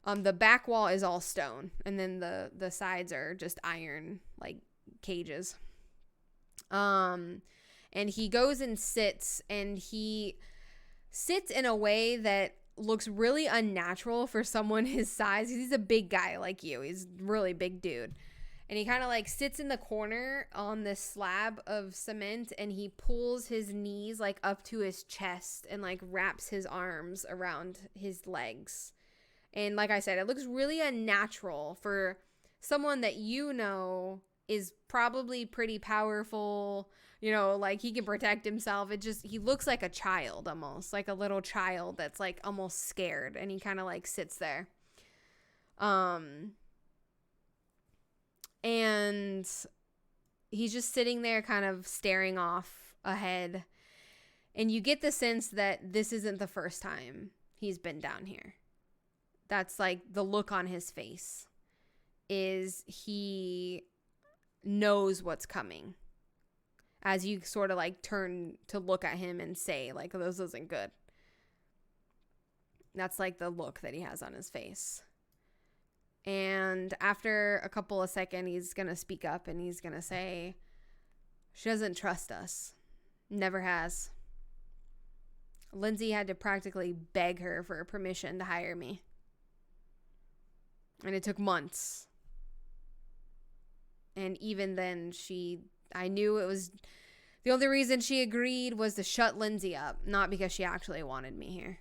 The back wall is all stone, and then the sides are just iron, like cages. And he goes and sits, and he sits in a way that looks really unnatural for someone his size. He's a big guy like you. He's a really big dude. And he kind of like sits in the corner on this slab of cement, and he pulls his knees like up to his chest and like wraps his arms around his legs. And like I said, it looks really unnatural for someone that you know is probably pretty powerful. You know, like he can protect himself. He looks like a child almost, like a little child that's like almost scared. And he kind of like sits there. And he's just sitting there kind of staring off ahead. And you get the sense that this isn't the first time he's been down here. That's like the look on his face, is he knows what's coming as you sort of like turn to look at him and say like, this isn't good. That's like the look that he has on his face. And after a couple of seconds, he's going to speak up and he's going to say, she doesn't trust us. Never has. Lindsay had to practically beg her for permission to hire me. And it took months. And even then, I knew it was, the only reason she agreed was to shut Lindsay up, not because she actually wanted me here.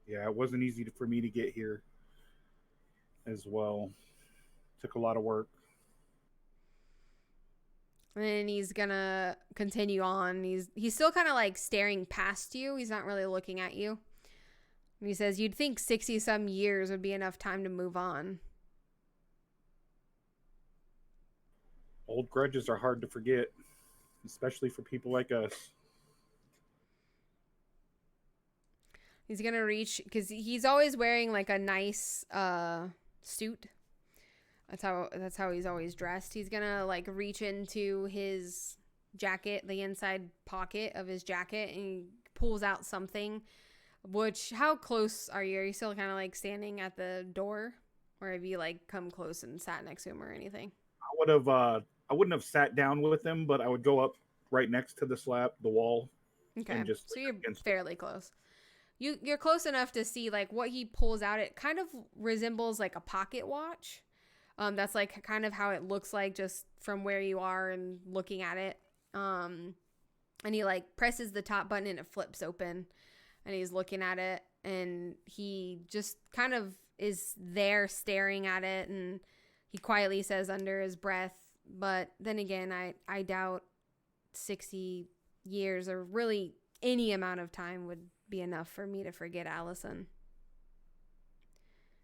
Yeah, it wasn't easy for me to get here as well. Took a lot of work. And he's gonna continue on. He's still kind of like staring past you. He's not really looking at you. And he says, you'd think 60-some years would be enough time to move on. Old grudges are hard to forget, especially for people like us. He's gonna reach, because he's always wearing like a nice suit. That's how he's always dressed. He's gonna like reach into his jacket, the inside pocket of his jacket, and he pulls out something. Which, how close are you? Are you still kind of like standing at the door, or have you like come close and sat next to him or anything? I wouldn't have sat down with him, but I would go up right next to the wall, Okay, and just so lean you're against it. fairly close. You're close enough to see like what he pulls out. It kind of resembles like a pocket watch. That's like kind of how it looks like just from where you are and looking at it. And he like presses the top button and it flips open, and he's looking at it, and he just kind of is there staring at it, and he quietly says under his breath, but then again, I doubt 60 years or really any amount of time would be enough for me to forget Allison.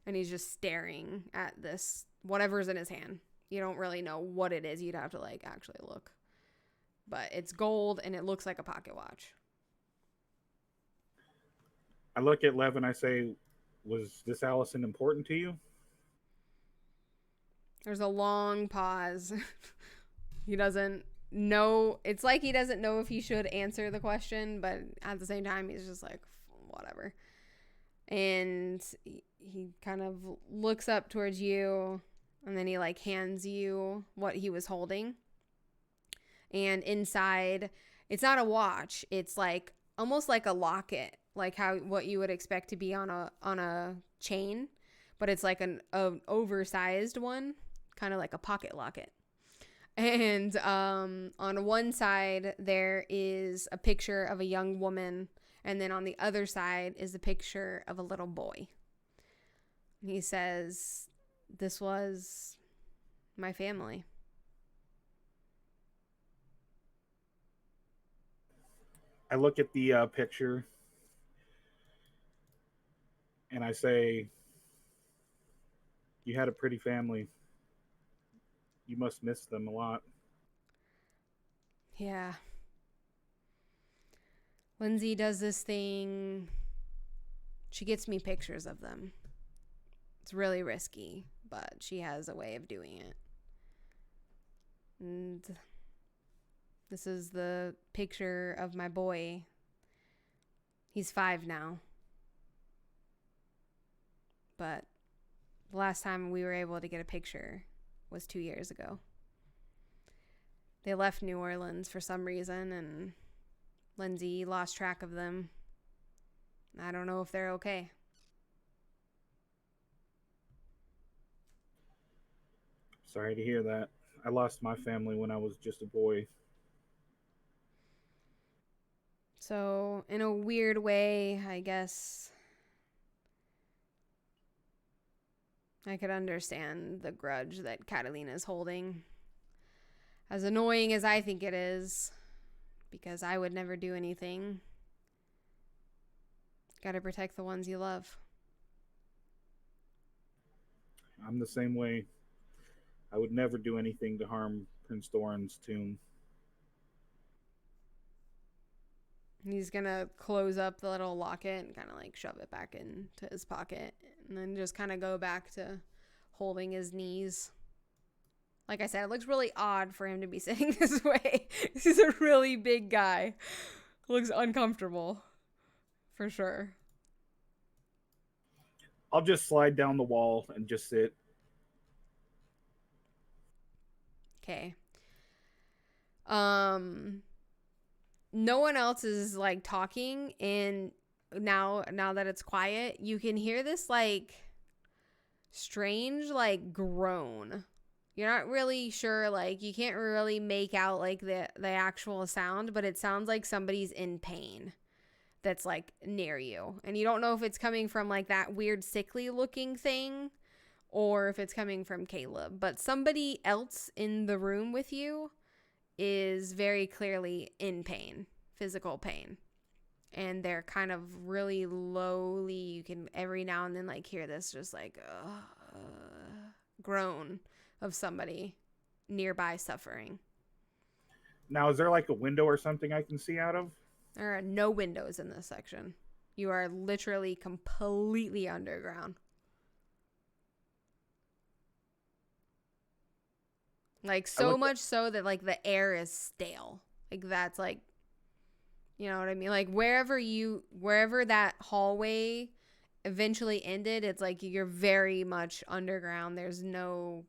And he's just staring at this, whatever's in his hand. You don't really know what it is. You'd have to like actually look. But it's gold and it looks like a pocket watch. I look at Lev and I say, "Was this Allison important to you?" There's a long pause. He doesn't know. It's like he doesn't know if he should answer the question, but at the same time, he's just like, whatever. And he kind of looks up towards you, and then he like hands you what he was holding. And inside, it's not a watch. It's like almost like a locket, like what you would expect to be on a chain, but it's like an oversized one, kind of like a pocket locket. And on one side there is a picture of a young woman, and then on the other side is a picture of a little boy. And he says, "This was my family." I look at the picture and I say, "You had a pretty family. You must miss them a lot." Yeah. Lindsay does this thing. She gets me pictures of them. It's really risky, but she has a way of doing it. And this is the picture of my boy. He's 5 now. But the last time we were able to get a picture was 2 years ago. They left New Orleans for some reason, and Lindsay lost track of them. I don't know if they're okay. Sorry to hear that. I lost my family when I was just a boy. So, in a weird way, I guess I could understand the grudge that Katalina's holding. As annoying as I think it is, because I would never do anything. Gotta protect the ones you love. I'm the same way. I would never do anything to harm Prince Doran's tomb. He's gonna close up the little locket and kind of like shove it back into his pocket, and then just kind of go back to holding his knees. Like I said, it looks really odd for him to be sitting this way. He's a really big guy. Looks uncomfortable, for sure. I'll just slide down the wall and just sit. Okay. No one else is like talking, and now that it's quiet, you can hear this like strange like groan. You're not really sure, like you can't really make out like the actual sound, but it sounds like somebody's in pain that's like near you. And you don't know if it's coming from like that weird sickly looking thing or if it's coming from Caleb, but somebody else in the room with you is very clearly in pain, physical pain. And they're kind of really lowly. You can every now and then like hear this just like groan of somebody nearby suffering. Now, is there like a window or something I can see out of? There are no windows in this section. You are literally completely underground. Like, so much so that, like, the air is stale. Like, that's, like, you know what I mean? Like, wherever that hallway eventually ended, it's like you're very much underground. There's no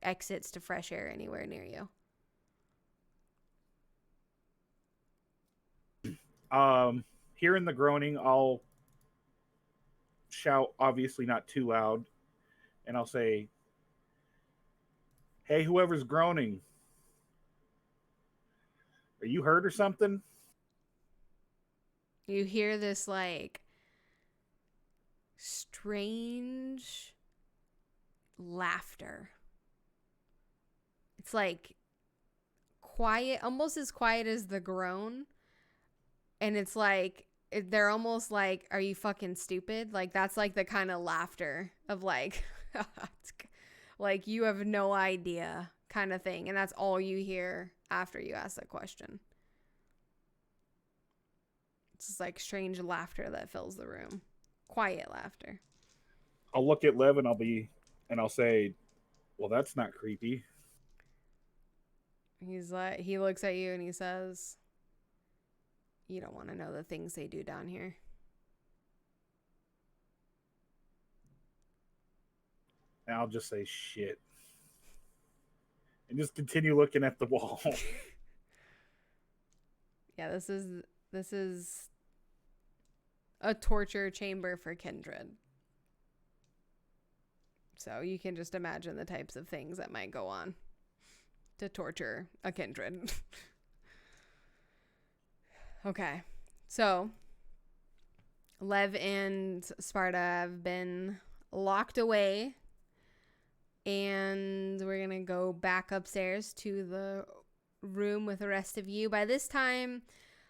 exits to fresh air anywhere near you. Hearing the groaning, I'll shout, obviously not too loud, and I'll say, "Hey, whoever's groaning, are you hurt or something?" You hear this, like, strange laughter. It's like quiet, almost as quiet as the groan. And it's like, they're almost like, are you fucking stupid? Like, that's like the kind of laughter of like, like, you have no idea kind of thing. And that's all you hear after you ask that question. It's just like strange laughter that fills the room. Quiet laughter. I'll look at Lev and I'll say, "Well, that's not creepy." He's like, he looks at you and he says, "You don't want to know the things they do down here." And I'll just say, "Shit," and just continue looking at the wall. Yeah, this is a torture chamber for kindred. So you can just imagine the types of things that might go on to torture a kindred. Okay. So Lev and Sparta have been locked away, and we're going to go back upstairs to the room with the rest of you. By this time,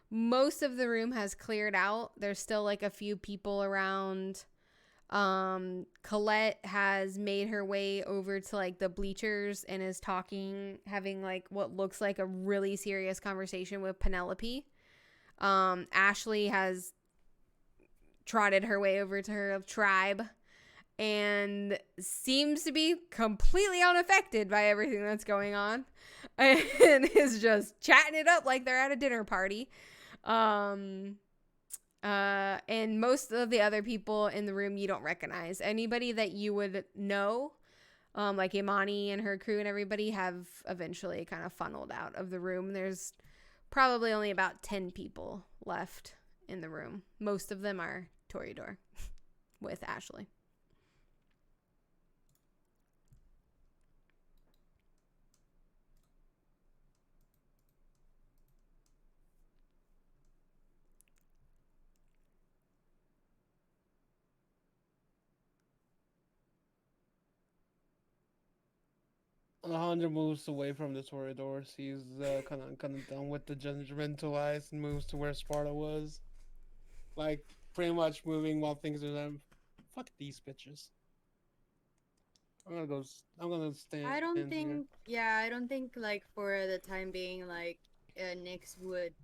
most of the room has cleared out. There's still like a few people around. Colette has made her way over to like the bleachers and is having like what looks like a really serious conversation with Penelope. Ashley has trotted her way over to her tribe and seems to be completely unaffected by everything that's going on and is just chatting it up like they're at a dinner party. And most of the other people in the room you don't recognize. Anybody that you would know, like Imani and her crew and everybody, have eventually kind of funneled out of the room. There's probably only about 10 people left in the room. Most of them are Toreador with Ashley. Alejandro moves away from the corridors. He's kind of done with the judgmental eyes and moves to where Sparta was, like pretty much moving while things are them. Fuck these bitches. I'm gonna stand. I don't here. think, I don't think like for the time being, like Nyx would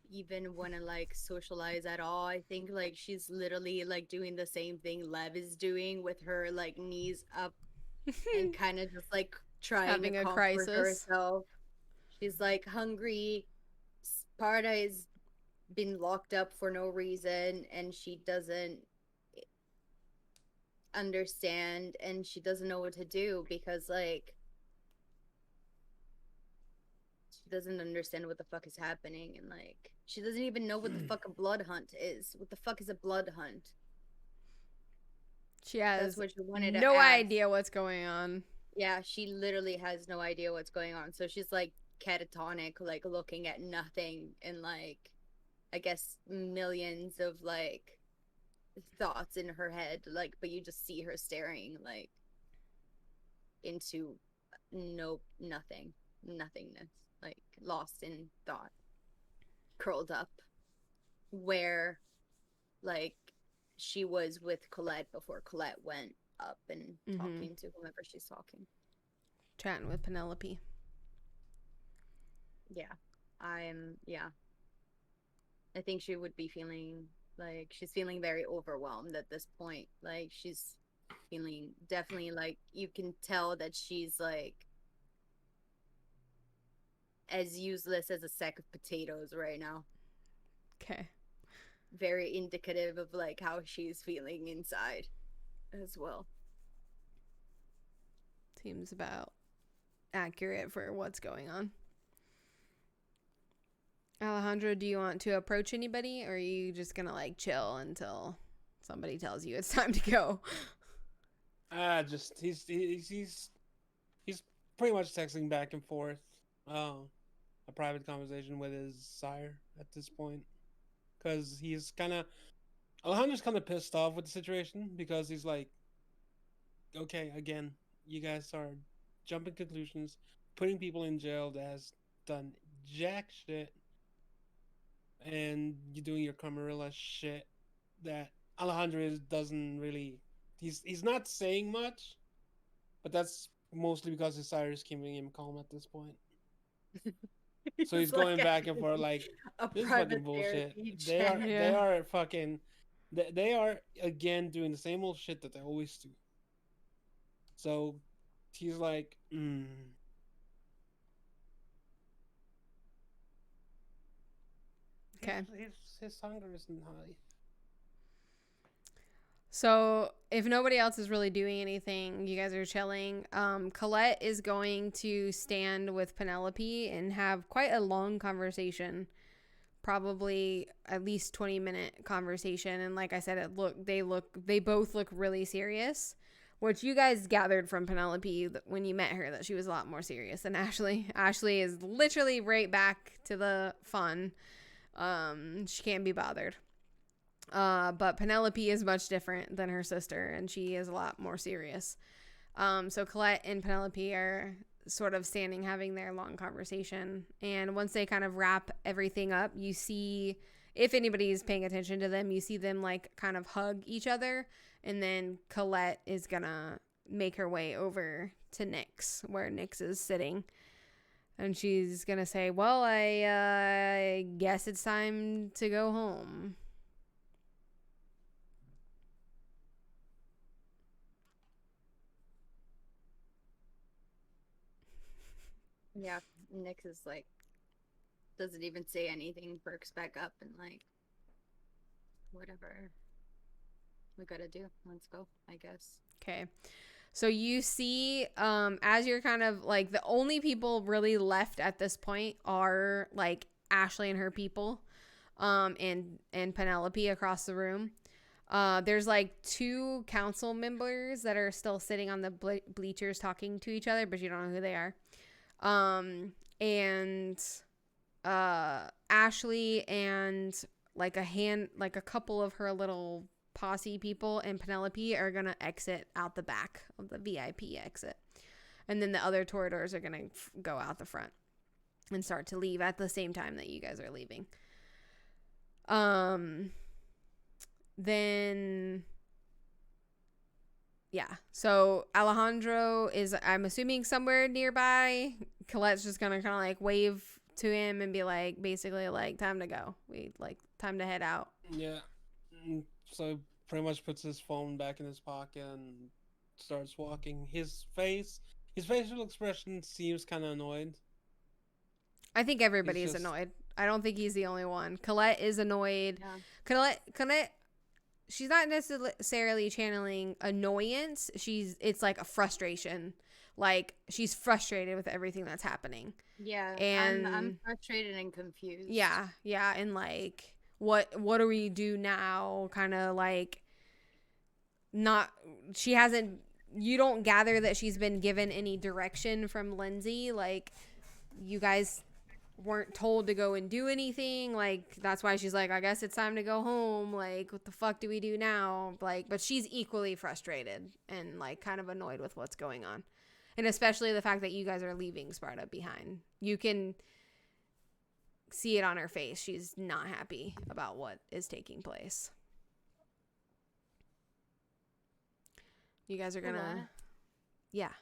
even want to like socialize at all. I think like she's literally like doing the same thing Lev is doing with her like knees up and kind of just like trying Having to a comfort crisis. herself. She's like hungry. Sparta has been locked up for no reason and she doesn't understand and she doesn't know what to do because like she doesn't understand what the fuck is happening and like she doesn't even know what the fuck a blood hunt is. What the fuck is a blood hunt? She has That's what she wanted to no ask. idea what's going on. Yeah, she literally has no idea what's going on. So she's like catatonic, like looking at nothing and like I guess millions of like thoughts in her head, like, but you just see her staring like into nothingness, like lost in thought, curled up where like she was with Colette before Colette went up and talking to whomever she's talking. chatting with Penelope. Yeah. Yeah. I think she would be feeling like she's feeling very overwhelmed at this point. Like she's feeling definitely like you can tell that she's like as useless as a sack of potatoes right now. Okay. Very indicative of like how she's feeling inside as well. Seems about accurate for what's going on. Alejandro, do you want to approach anybody, or are you just gonna like chill until somebody tells you it's time to go? Just he's pretty much texting back and forth, a private conversation with his sire at this point, because Alejandro's kind of pissed off with the situation because he's like, okay, again, you guys are jumping conclusions, putting people in jail that has done jack shit, and you're doing your Camarilla shit that Alejandro doesn't really. He's not saying much, but that's mostly because his sire is keeping him calm at this point. So he's It's like going back and forth like, a this is private fucking bullshit. therapy They are chat. Yeah. they are fucking they are again doing the same old shit that they always do. So he's like, Okay. His hunger isn't high. So if nobody else is really doing anything, you guys are chilling. Colette is going to stand with Penelope and have quite a long conversation, probably at least 20-minute conversation. And like I said, they both look really serious, which you guys gathered from Penelope when you met her that she was a lot more serious than Ashley. Ashley is literally right back to the fun. She can't be bothered. But Penelope is much different than her sister, and she is a lot more serious. So Colette and Penelope are sort of standing having their long conversation. And once they kind of wrap everything up, you see, if anybody's paying attention to them, you see them like kind of hug each other. And then Colette is gonna make her way over to Nyx, where Nyx is sitting. And she's gonna say, well, I guess it's time to go home. Yeah, Nyx is like doesn't even say anything, perks back up and like whatever we gotta do. Let's go, I guess. Okay. So you see, as you're kind of like the only people really left at this point are like Ashley and her people, and Penelope across the room. There's like 2 council members that are still sitting on the bleachers talking to each other, but you don't know who they are. And Ashley and like a couple of her little posse people and Penelope are gonna exit out the back of the VIP exit, and then the other toreadors are gonna go out the front and start to leave at the same time that you guys are leaving. Then yeah, so Alejandro is, I'm assuming, somewhere nearby. Colette's just gonna kind of like wave to him and be like, basically like, time to go. Time to head out. Yeah. So pretty much puts his phone back in his pocket and starts walking. His facial expression seems kind of annoyed. I think everybody's just annoyed. I don't think he's the only one. Colette is annoyed. Yeah. Colette, she's not necessarily channeling annoyance. It's like a frustration. Like she's frustrated with everything that's happening. Yeah, And I'm frustrated and confused. Yeah, and like what do we do now? Kind of like not. She hasn't. You don't gather that she's been given any direction from Lindsay. Like you guys weren't told to go and do anything. Like that's why she's like, I guess it's time to go home. Like what the fuck do we do now? Like, but she's equally frustrated and like kind of annoyed with what's going on. And especially the fact that you guys are leaving Sparta behind. You can see it on her face. She's not happy about what is taking place. You guys are gonna... Yeah.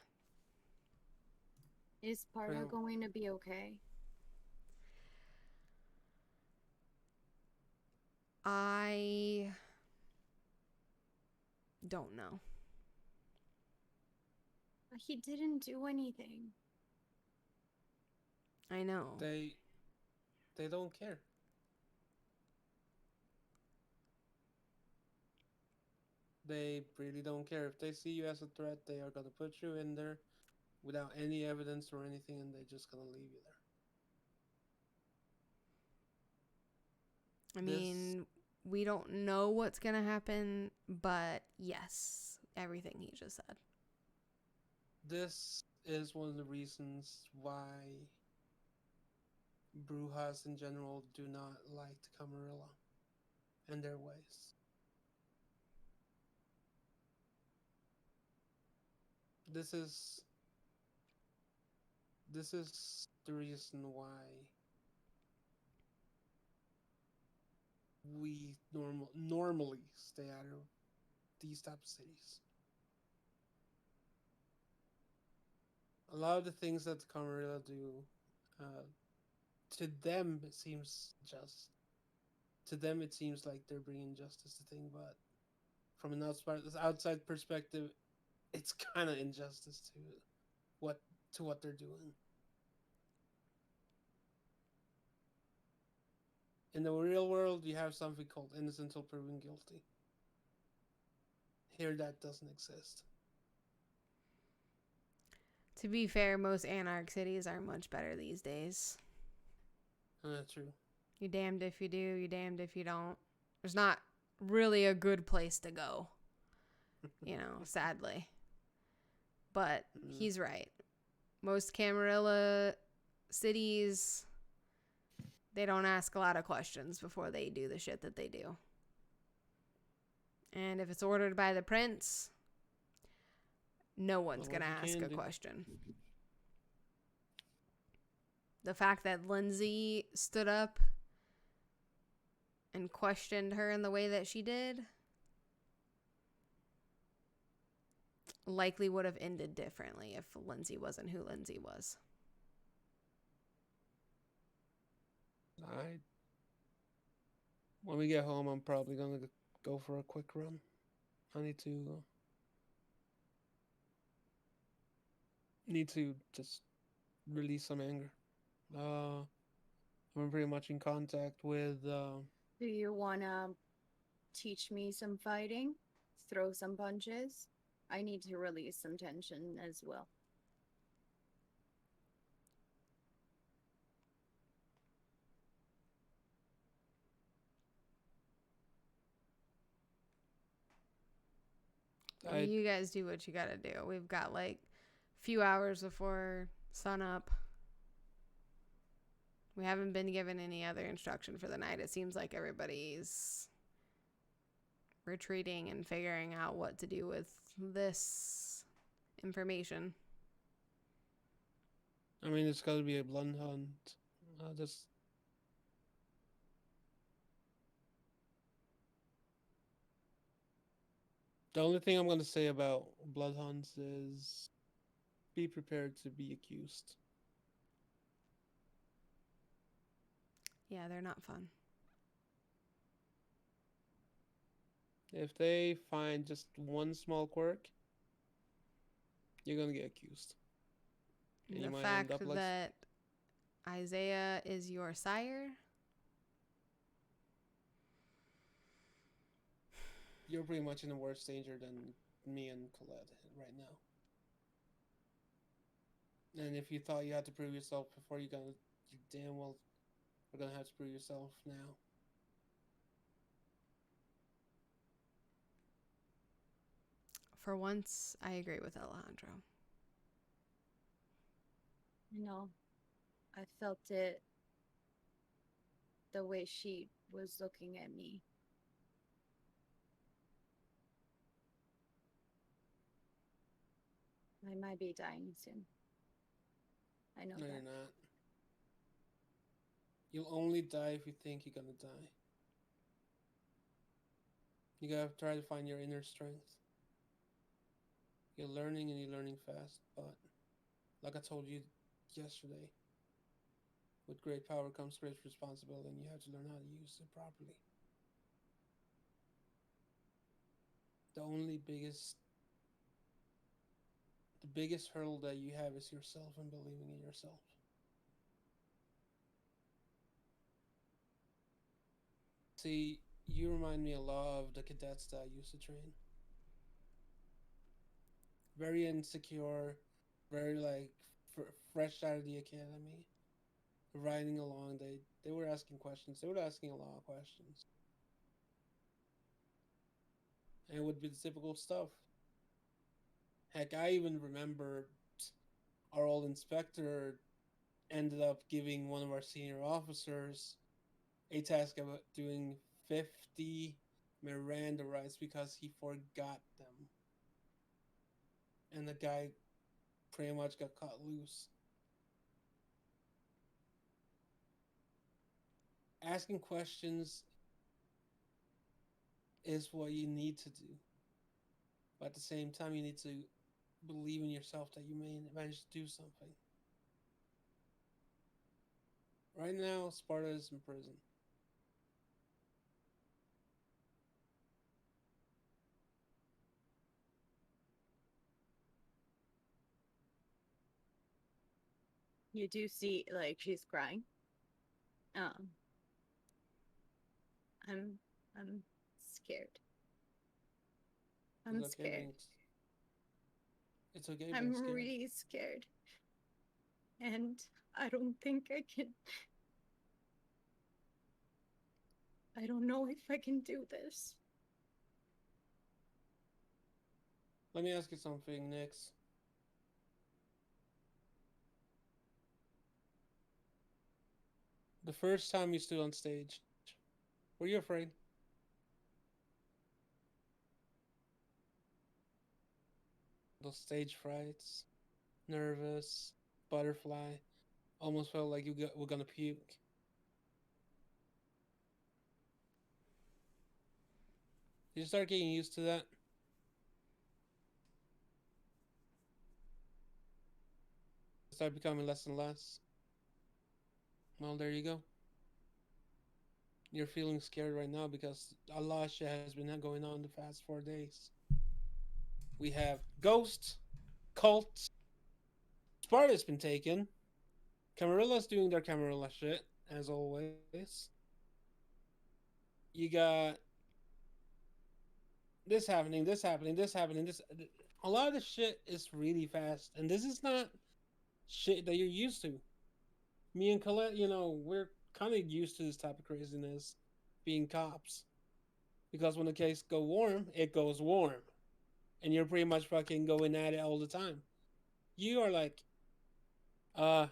Is Parda Pretty- going to be okay? I don't know. He didn't do anything. I know. They don't care. They really don't care. If they see you as a threat, they are gonna put you in there without any evidence or anything, and they're just gonna leave you there. I This- mean, we don't know what's going to happen, but yes, everything he just said. This is one of the reasons why Brujas in general do not like the Camarilla and their ways. This is the reason why we normally stay out of these type of cities. A lot of the things that the Camarilla do, to them it seems just. To them it seems like they're bringing justice to things, but from an outside perspective, it's kind of injustice what what they're doing. In the real world, you have something called innocent until proven guilty. Here, that doesn't exist. To be fair, most anarch cities are much better these days. True. You're damned if you do, you're damned if you don't. There's not really a good place to go, sadly. But he's right. Most Camarilla cities, they don't ask a lot of questions before they do the shit that they do. And if it's ordered by the prince, no one's going to ask a question. The fact that Lindsay stood up and questioned her in the way that she did likely would have ended differently if Lindsay wasn't who Lindsay was. When we get home, I'm probably gonna go for a quick run. I need to just release some anger. I'm pretty much in contact with. Do you wanna teach me some fighting? Throw some punches? I need to release some tension as well. You guys do what you gotta do. We've got like a few hours before sun up. We haven't been given any other instruction for the night. It seems like everybody's retreating and figuring out what to do with this information. I mean, it's got to be a blood hunt. Just the only thing I'm going to say about blood hunts is be prepared to be accused. Yeah, they're not fun. If they find just one small quirk, you're going to get accused. And The fact that Isiah is your sire, you're pretty much in a worse danger than me and Colette right now. And if you thought you had to prove yourself before, you damn well are gonna have to prove yourself now. for once, I agree with Alejandro. I felt it the way she was looking at me. I might be dying soon. I know No, that. you're not. You'll only die if you think you're gonna die. You gotta try to find your inner strength. You're learning and you're learning fast, but like I told you yesterday. With great power comes great responsibility, and you have to learn how to use it properly. The biggest hurdle that you have is yourself and believing in yourself. See, you remind me a lot of the cadets that I used to train. Very insecure, very like fresh out of the academy, riding along. They were asking questions. They were asking a lot of questions, and it would be the typical stuff. Heck, I even remember our old inspector ended up giving one of our senior officers a task of doing 50 Miranda rights because he forgot them. And the guy pretty much got cut loose. Asking questions is what you need to do. But at the same time, you need to believe in yourself that you may manage to do something. Right now, Sparta is in prison. You do see, like, she's crying. Um, I'm scared. I'm It's okay, scared. Binks. It's okay, I'm being scared. really scared. And I don't think I can. I don't know if I can do this. Let me ask you something, Nix. The first time you stood on stage, were you afraid? Those stage frights, nervous, butterfly, almost felt like you were gonna puke. Did you start getting used to that? Start becoming less and less? Well, there you go. You're feeling scared right now because a lot of shit has been going on the past 4 days. We have ghosts, cults, Sparta's been taken, Camarilla's doing their Camarilla shit, as always. You got this happening, this happening, this happening, this. A lot of the shit is really fast, and this is not shit that you're used to. Me and Colette, we're kind of used to this type of craziness, being cops. Because when the case go warm, it goes warm, and you're pretty much fucking going at it all the time. You are like, don't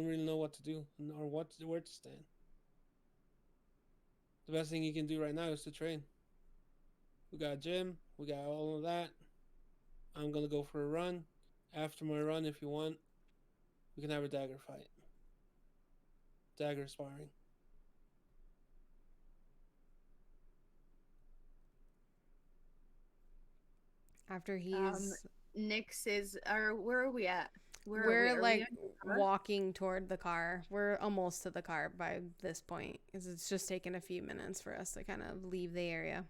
really know what to do or where to stand. The best thing you can do right now is to train. We got a gym, we got all of that. I'm gonna go for a run. After my run, if you want, we can have a dagger fight. Dagger sparring. After he's Nyx is, or where are we at? Where are we? we're Are like we on the car? walking toward the car. We're almost to the car by this point because it's just taken a few minutes for us to kind of leave the area.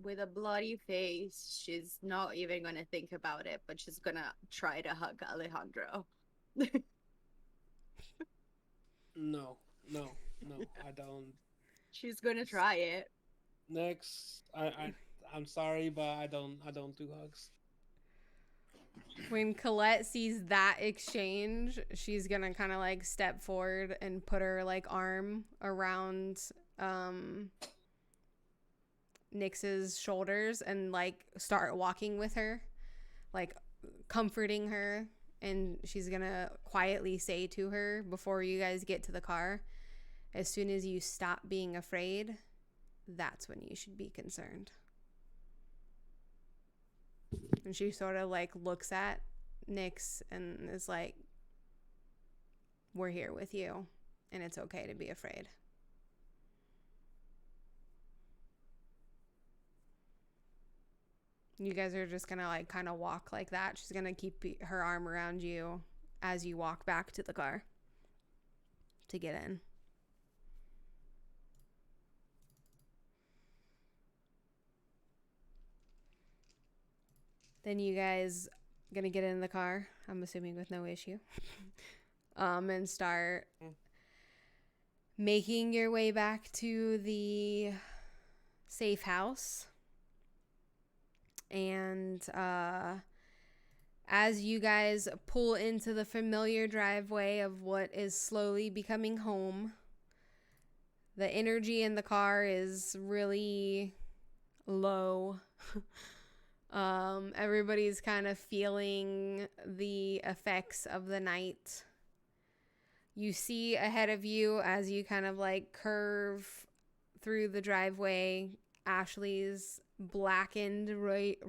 With a bloody face, she's not even gonna think about it, but she's gonna try to hug Alejandro. No, I don't. She's gonna try it. Next, I'm sorry, but I don't do hugs. When Colette sees that exchange, she's gonna kind of like step forward and put her like arm around Nyx's shoulders and like start walking with her, like comforting her. And she's gonna quietly say to her before you guys get to the car, as soon as you stop being afraid, that's when you should be concerned. And she sort of like looks at Nyx and is like, we're here with you and it's okay to be afraid. You guys are just gonna like kind of walk like that. She's gonna keep her arm around you as you walk back to the car to get in. Then you guys gonna get in the car, I'm assuming with no issue. And start making your way back to the safe house. And as you guys pull into the familiar driveway of what is slowly becoming home, the energy in the car is really low. Everybody's kind of feeling the effects of the night. You see ahead of you as you kind of like curve through the driveway, Ashley's blackened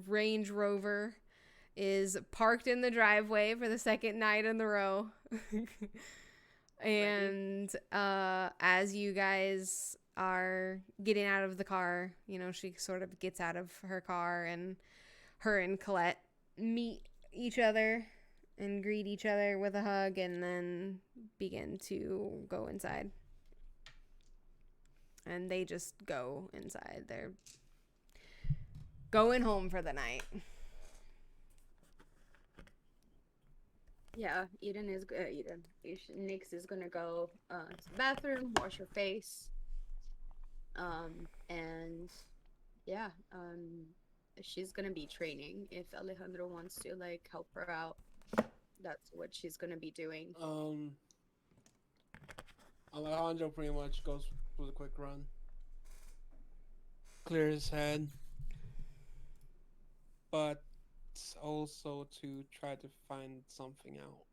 Range Rover is parked in the driveway for the second night in the row. And as you guys are getting out of the car, you know, she sort of gets out of her car, and her and Colette meet each other and greet each other with a hug, and then begin to go inside. And they just go inside. They're going home for the night. Yeah, Nyx is gonna go to the bathroom, wash her face, and yeah, she's gonna be training. If Alejandro wants to like help her out, that's what she's gonna be doing. Alejandro pretty much goes for the quick run. Clear his head. But also to try to find something out.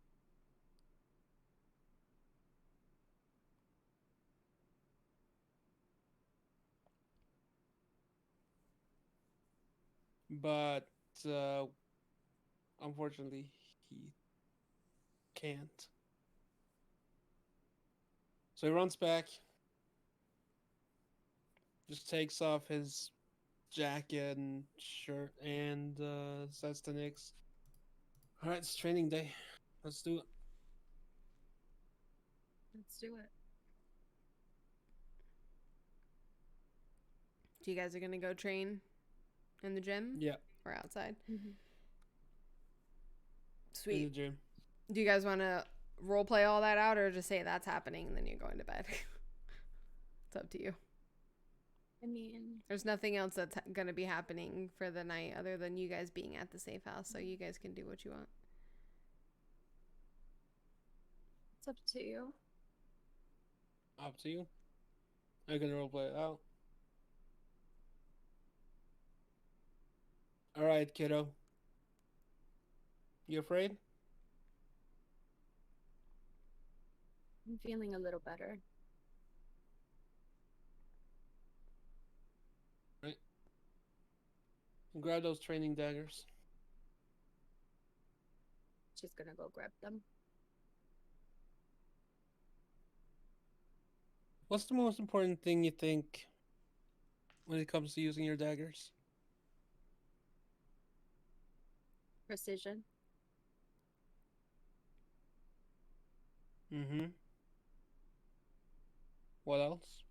But unfortunately, he can't. So he runs back, just takes off his jacket and shirt, and says to Nyx, "Alright, it's training day. Let's do it." Let's do it. So you guys are going to go train in the gym? Yeah. Or outside? Mm-hmm. Sweet. In the gym. Do you guys want to role play all that out, or just say that's happening and then you're going to bed? It's up to you. I mean, There's nothing else that's going to be happening for the night other than you guys being at the safe house, so you guys can do what you want. it's up to you. Up to you. I can roleplay it out. Alright, kiddo. You afraid? I'm feeling a little better. Right. Grab those training daggers. She's gonna go grab them. What's the most important thing you think when it comes to using your daggers? Precision. Mm-hmm. What else?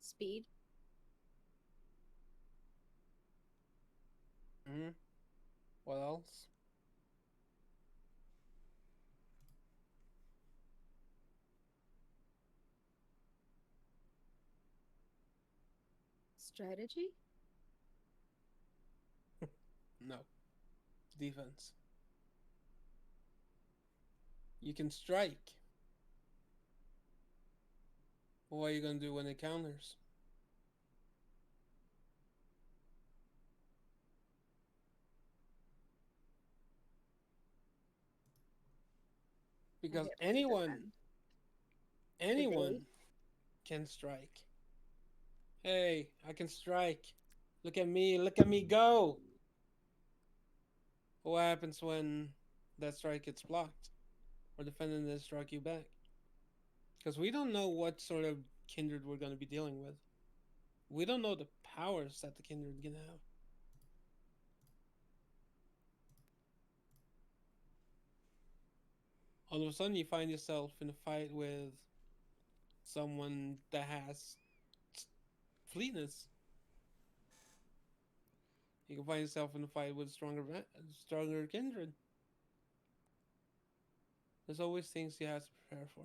Speed. Mm-hmm. What else? Strategy. No. Defense. You can strike. What are you gonna do when it counters? Because I get what you're anyone can strike. Hey, I can strike. Look at me go. What happens when that strike gets blocked? Or defending that strike you back? Because we don't know what sort of kindred we're going to be dealing with. We don't know the powers that the kindred can have. All of a sudden, you find yourself in a fight with someone that has fleetness. You can find yourself in a fight with stronger kindred. There's always things you have to prepare for.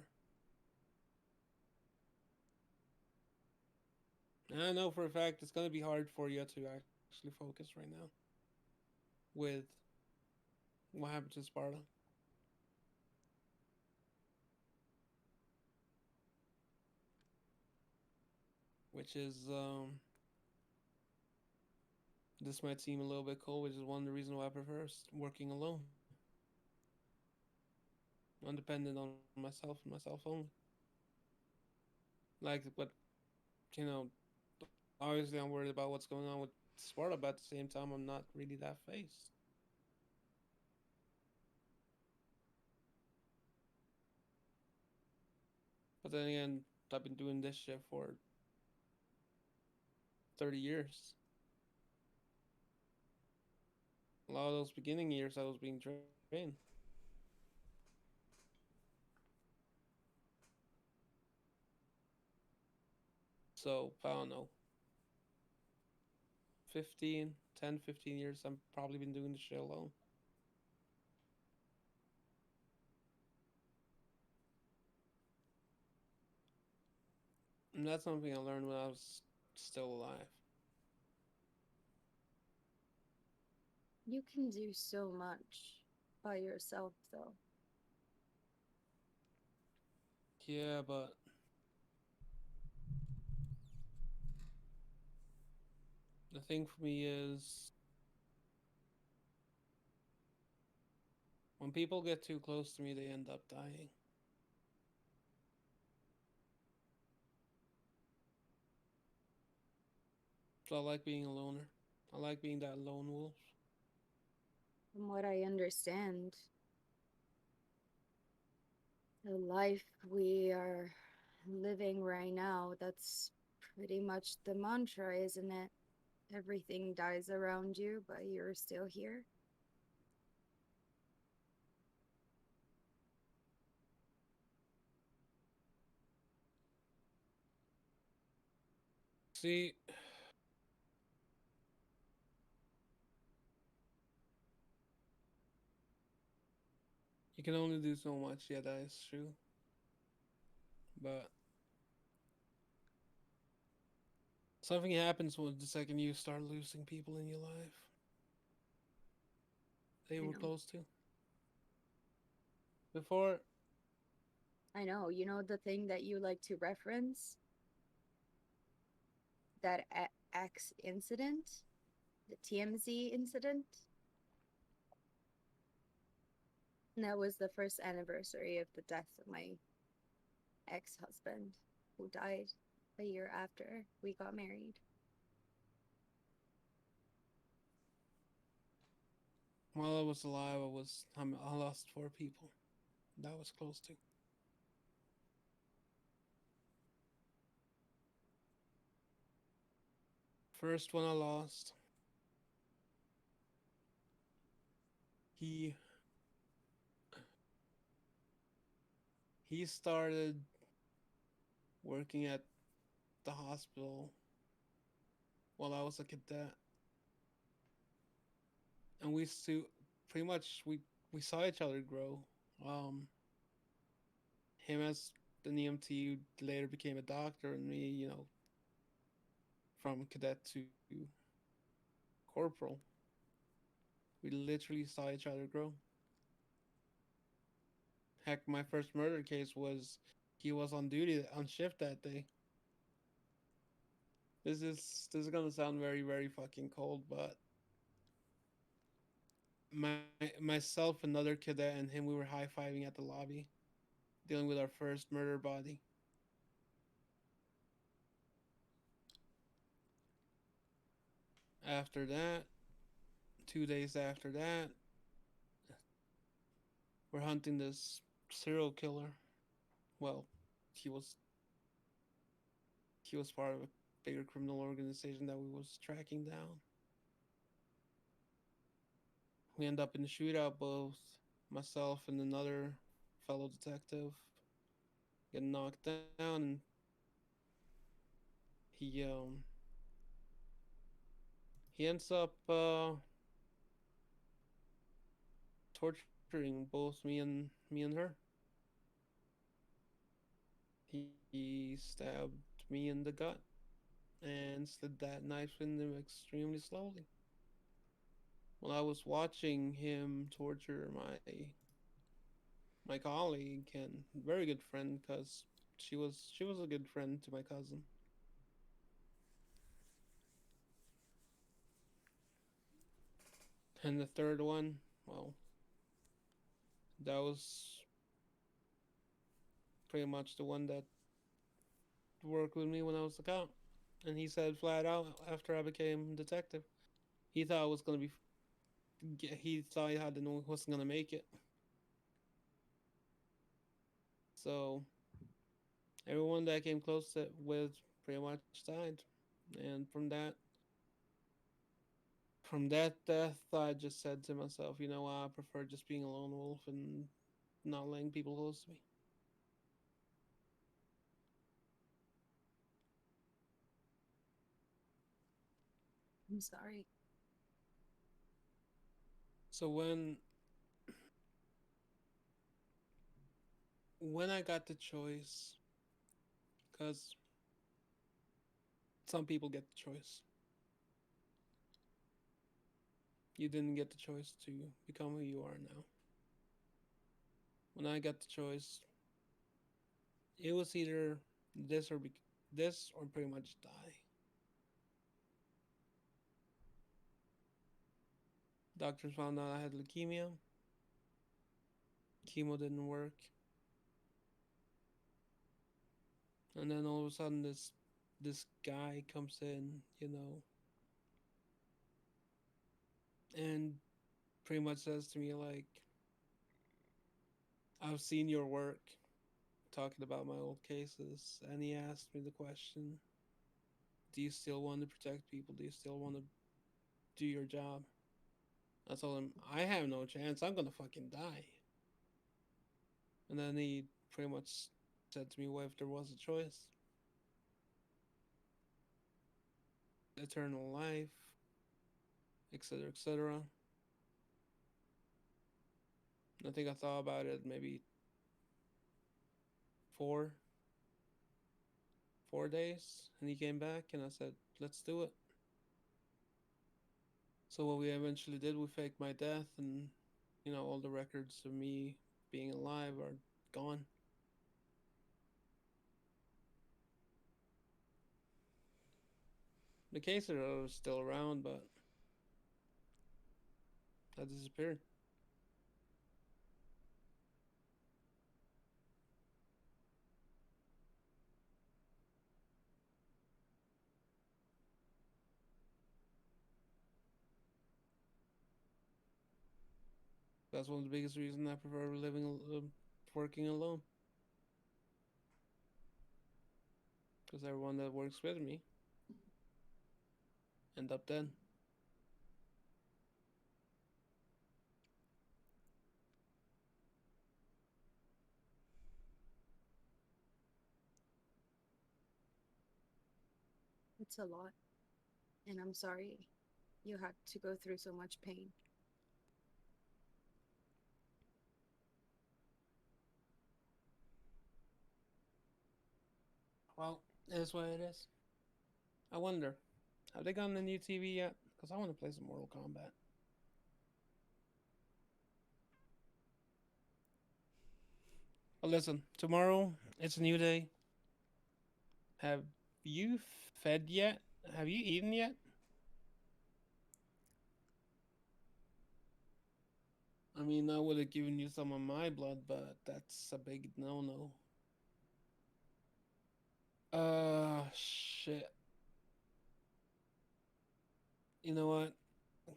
And I know for a fact it's going to be hard for you to actually focus right now with what happened to Sparta. Which is, this might seem a little bit cool, which is one of the reasons why I prefer working alone. Undependent on myself and myself only. Like, but, you know, obviously I'm worried about what's going on with Sparta, but at the same time, I'm not really that phased. But then again, I've been doing this shit for 30 years. A lot of those beginning years, I was being trained. So, I don't know. 15 years, I've probably been doing this shit alone. And that's something I learned when I was still alive. You can do so much by yourself, though. Yeah, but the thing for me is when people get too close to me, they end up dying. So I like being a loner. I like being that lone wolf. From what I understand, the life we are living right now, that's pretty much the mantra, isn't it? Everything dies around you, but you're still here. See, you can only do so much. Yeah, that is true. But something happens when the second you start losing people in your life they I were know. close to. Before, I know. You know the thing that you like to reference? That X incident? The TMZ incident? And that was the first anniversary of the death of my ex-husband, who died a year after we got married. while I was alive, I lost 4 people that I was close to. First one I lost, he he started working at the hospital while I was a cadet, and we still pretty much we saw each other grow. Um, him as an EMT later became a doctor, and me, from cadet to corporal. We literally saw each other grow. Heck, my first murder case was he was on duty on shift that day. This is gonna sound very very fucking cold, but my myself, another cadet, and him, we were high fiving at the lobby, dealing with our first murder body. After that, 2 days after that, we're hunting this serial killer. Well, he was he was part of bigger criminal organization that we was tracking down. We end up in a shootout, both myself and another fellow detective get knocked down, and he um he ends up torturing both me and her. He stabbed me in the gut and slid that knife in them extremely slowly. While I was watching him torture my colleague and very good friend, because she was a good friend to my cousin. And the third one, well, that was pretty much the one that worked with me when I was a cop. And he said flat out after I became detective, he thought I was gonna be. He thought he had to know wasn't gonna make it. So everyone that came close to with pretty much died, and from that death, I just said to myself, you know what, I prefer just being a lone wolf and not letting people close to me. I'm sorry. So when I got the choice, because some people get the choice, you didn't get the choice to become who you are now. When I got the choice, it was either this or this or pretty much die. Doctors found out I had leukemia. Chemo didn't work, and then all of a sudden, this guy comes in, and pretty much says to me like, "I've seen your work," talking about my old cases, and he asked me the question, "Do you still want to protect people? Do you still want to do your job?" I told him, "I have no chance. I'm gonna fucking die." And then he pretty much said to me, "What if there was a choice? Eternal life, etc., etc." I think I thought about it maybe four 4 days, and he came back, and I said, "Let's do it." So what we eventually did, we faked my death, and all the records of me being alive are gone. The cases are still around, but I disappeared. That's one of the biggest reasons I prefer working alone, because everyone that works with me end up dead. It's a lot. And I'm sorry you had to go through so much pain. Well, that's what it is. I wonder, have they gotten a new TV yet? Because I want to play some Mortal Kombat. But listen, tomorrow it's a new day. Have you fed yet? Have you eaten yet? I mean, I would have given you some of my blood, but that's a big no-no. Shit. You know what?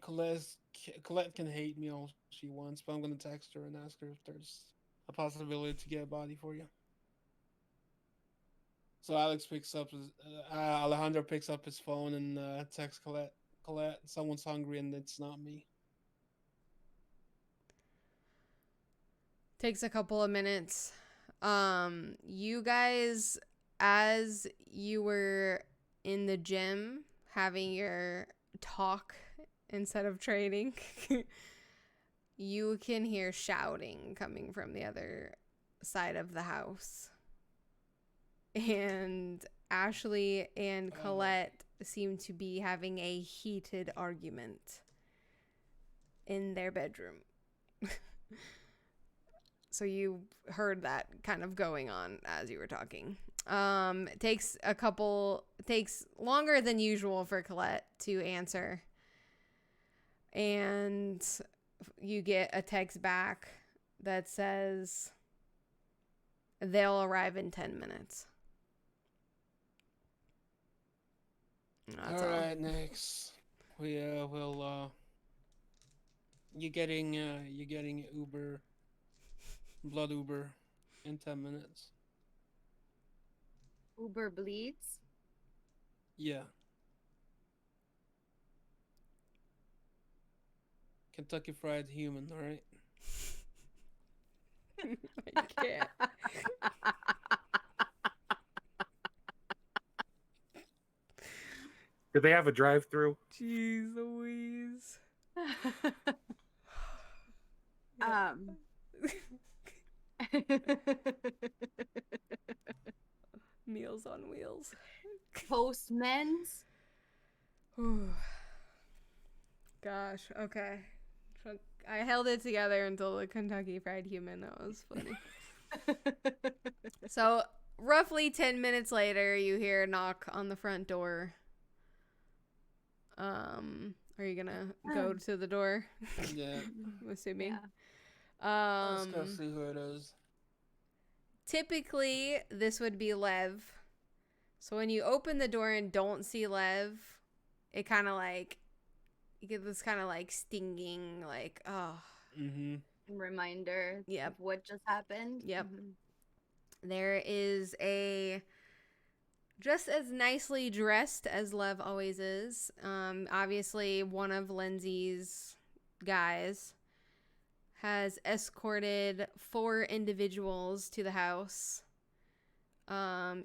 Colette can hate me all she wants, but I'm gonna text her and ask her if there's a possibility to get a body for you. So Alejandro picks up his phone and texts Colette. Colette, someone's hungry and it's not me. Takes a couple of minutes. You guys, as you were in the gym having your talk instead of training, you can hear shouting coming from the other side of the house. And Ashley and Colette seem to be having a heated argument in their bedroom. So you heard that kind of going on as you were talking. It takes longer than usual for Colette to answer. And you get a text back that says they'll arrive in 10 minutes. That's all right, next. We'll you're getting blood Uber in 10 minutes. Uber bleeds. Yeah. Kentucky Fried Human, all right? I can't. Do they have a drive-through? Jeez Louise. Meals on wheels. Postmen's. Gosh, okay. I held it together until the Kentucky Fried Human. That was funny. So, roughly 10 minutes later, you hear a knock on the front door. Are you gonna go to the door? Yeah. I'm assuming. Yeah. Let's go see who it is. Typically, this would be Lev. So when you open the door and don't see Lev, it kind of like, you get this kind of like stinging, like, oh. Mm-hmm. Reminder of what just happened. Yep. Mm-hmm. There is a just as nicely dressed as Lev always is. Obviously, one of Lindsay's guys has escorted 4 individuals to the house.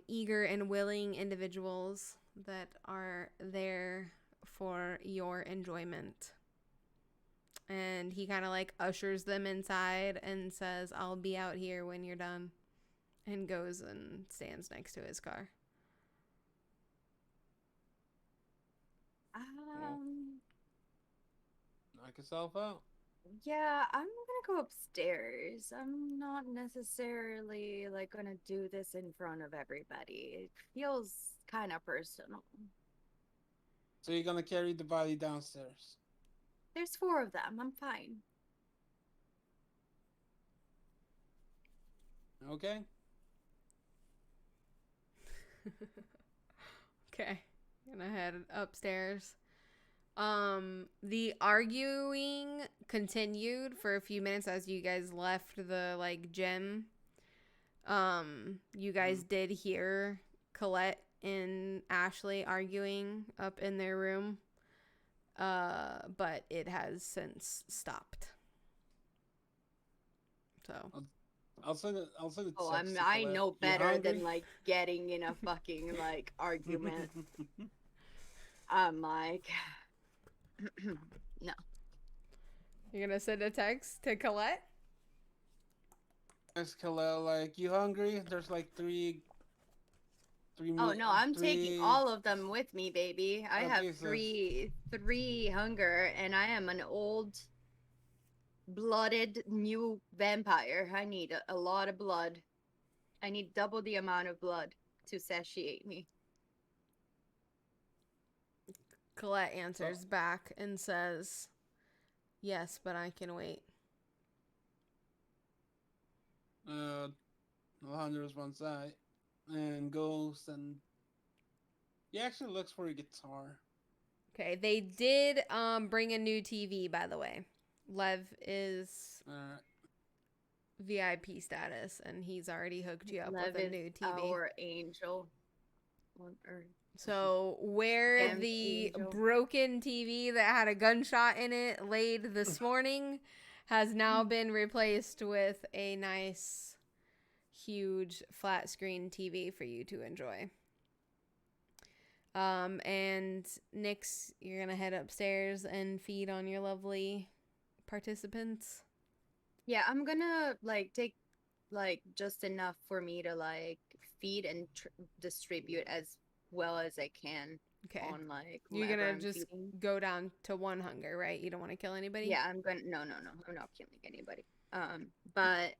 Eager and willing individuals that are there for your enjoyment. And he kind of like ushers them inside and says, "I'll be out here when you're done." And goes and stands next to his car. Knock yourself out. Yeah, I'm gonna go upstairs. I'm not necessarily like gonna do this in front of everybody. It feels kind of personal. So you're gonna carry the body downstairs? There's 4 of them. I'm fine. Okay. Okay. Gonna head upstairs. The arguing continued for a few minutes as you guys left the like gym. You guys did hear Colette and Ashley arguing up in their room. But it has since stopped. So I'll send it. Oh, I know better than like getting in a fucking like argument. I'm like, no. you're gonna send a text to Colette? Thanks, Colette. Like, you hungry? There's like three. Oh no, I'm taking all of them with me, baby. I have Jesus. three hunger, and I am an old, blooded new vampire. I need a lot of blood. I need double the amount of blood to satiate me. Colette answers back and says, "Yes, but I can wait." Alejandro's one side and goes and he actually looks for a guitar. Okay, they did bring a new TV, by the way. Lev is VIP status, and he's already hooked you up with a new TV. Our angel. on earth? So where Damn the angel. broken TV that had a gunshot in it laid this morning has now been replaced with a nice, huge flat screen TV for you to enjoy. And Nyx, you're gonna head upstairs and feed on your lovely participants. Yeah, I'm gonna like take like just enough for me to like feed and distribute as well as I can Okay. on like You're whoever gonna I'm just feeding. go down to one hunger, right? You don't want to kill anybody? Yeah, I'm gonna no, I'm not killing anybody. But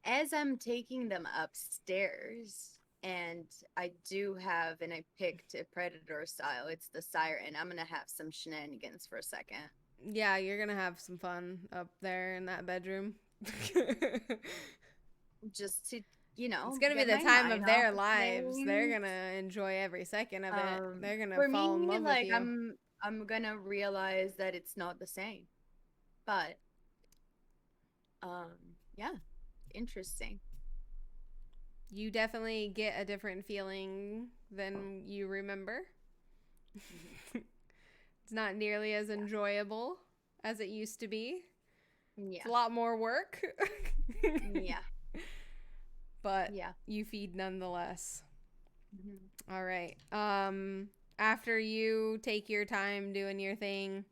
as I'm taking them upstairs, and I do have, and I picked a predator style. It's the siren. I'm gonna have some shenanigans for a second. Yeah, you're gonna have some fun up there in that bedroom. Just to, you know, It's gonna be get the my time mind of off their of lives. They're things. gonna enjoy every second of it. They're gonna For fall in me, love with like you. I'm gonna realize that it's not the same. But yeah, interesting. You definitely get a different feeling than you remember. It's not nearly as enjoyable as it used to be. Yeah. It's a lot more work. Yeah. But Yeah. you feed nonetheless. Mhm. All right. After you take your time doing your thing,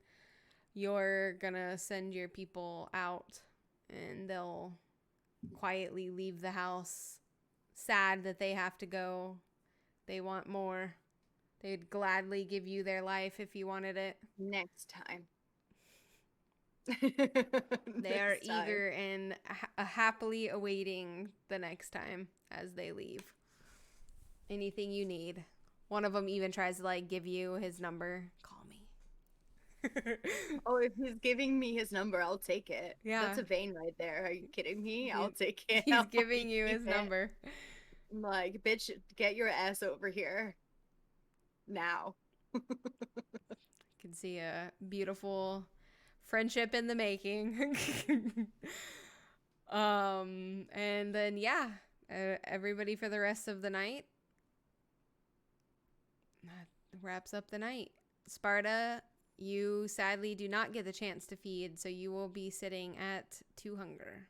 you're gonna send your people out and they'll quietly leave the house, sad that they have to go. They want more. They'd gladly give you their life if you wanted it. Next time. They are Next time. eager and happily awaiting the next time as they leave. Anything you need. One of them even tries to like give you his number. Call me. Oh, if he's giving me his number, I'll take it. Yeah. That's a vein right there. Are you kidding me? I'll He- take it. He's I'll giving you keep his it. number. I'm like, bitch, get your ass over here. Now. You can see a beautiful friendship in the making. And then yeah, everybody for the rest of the night. That wraps up the night. Sparta, you sadly do not get the chance to feed, so you will be sitting at 2 hunger.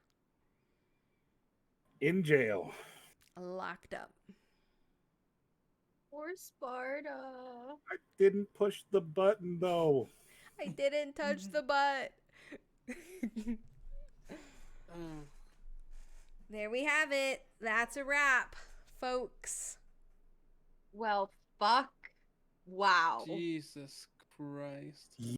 In jail. Locked up. Poor Sparta. I didn't push the button though. I didn't touch the butt. There we have it. That's a wrap, folks. Well, fuck. Wow. Jesus Christ.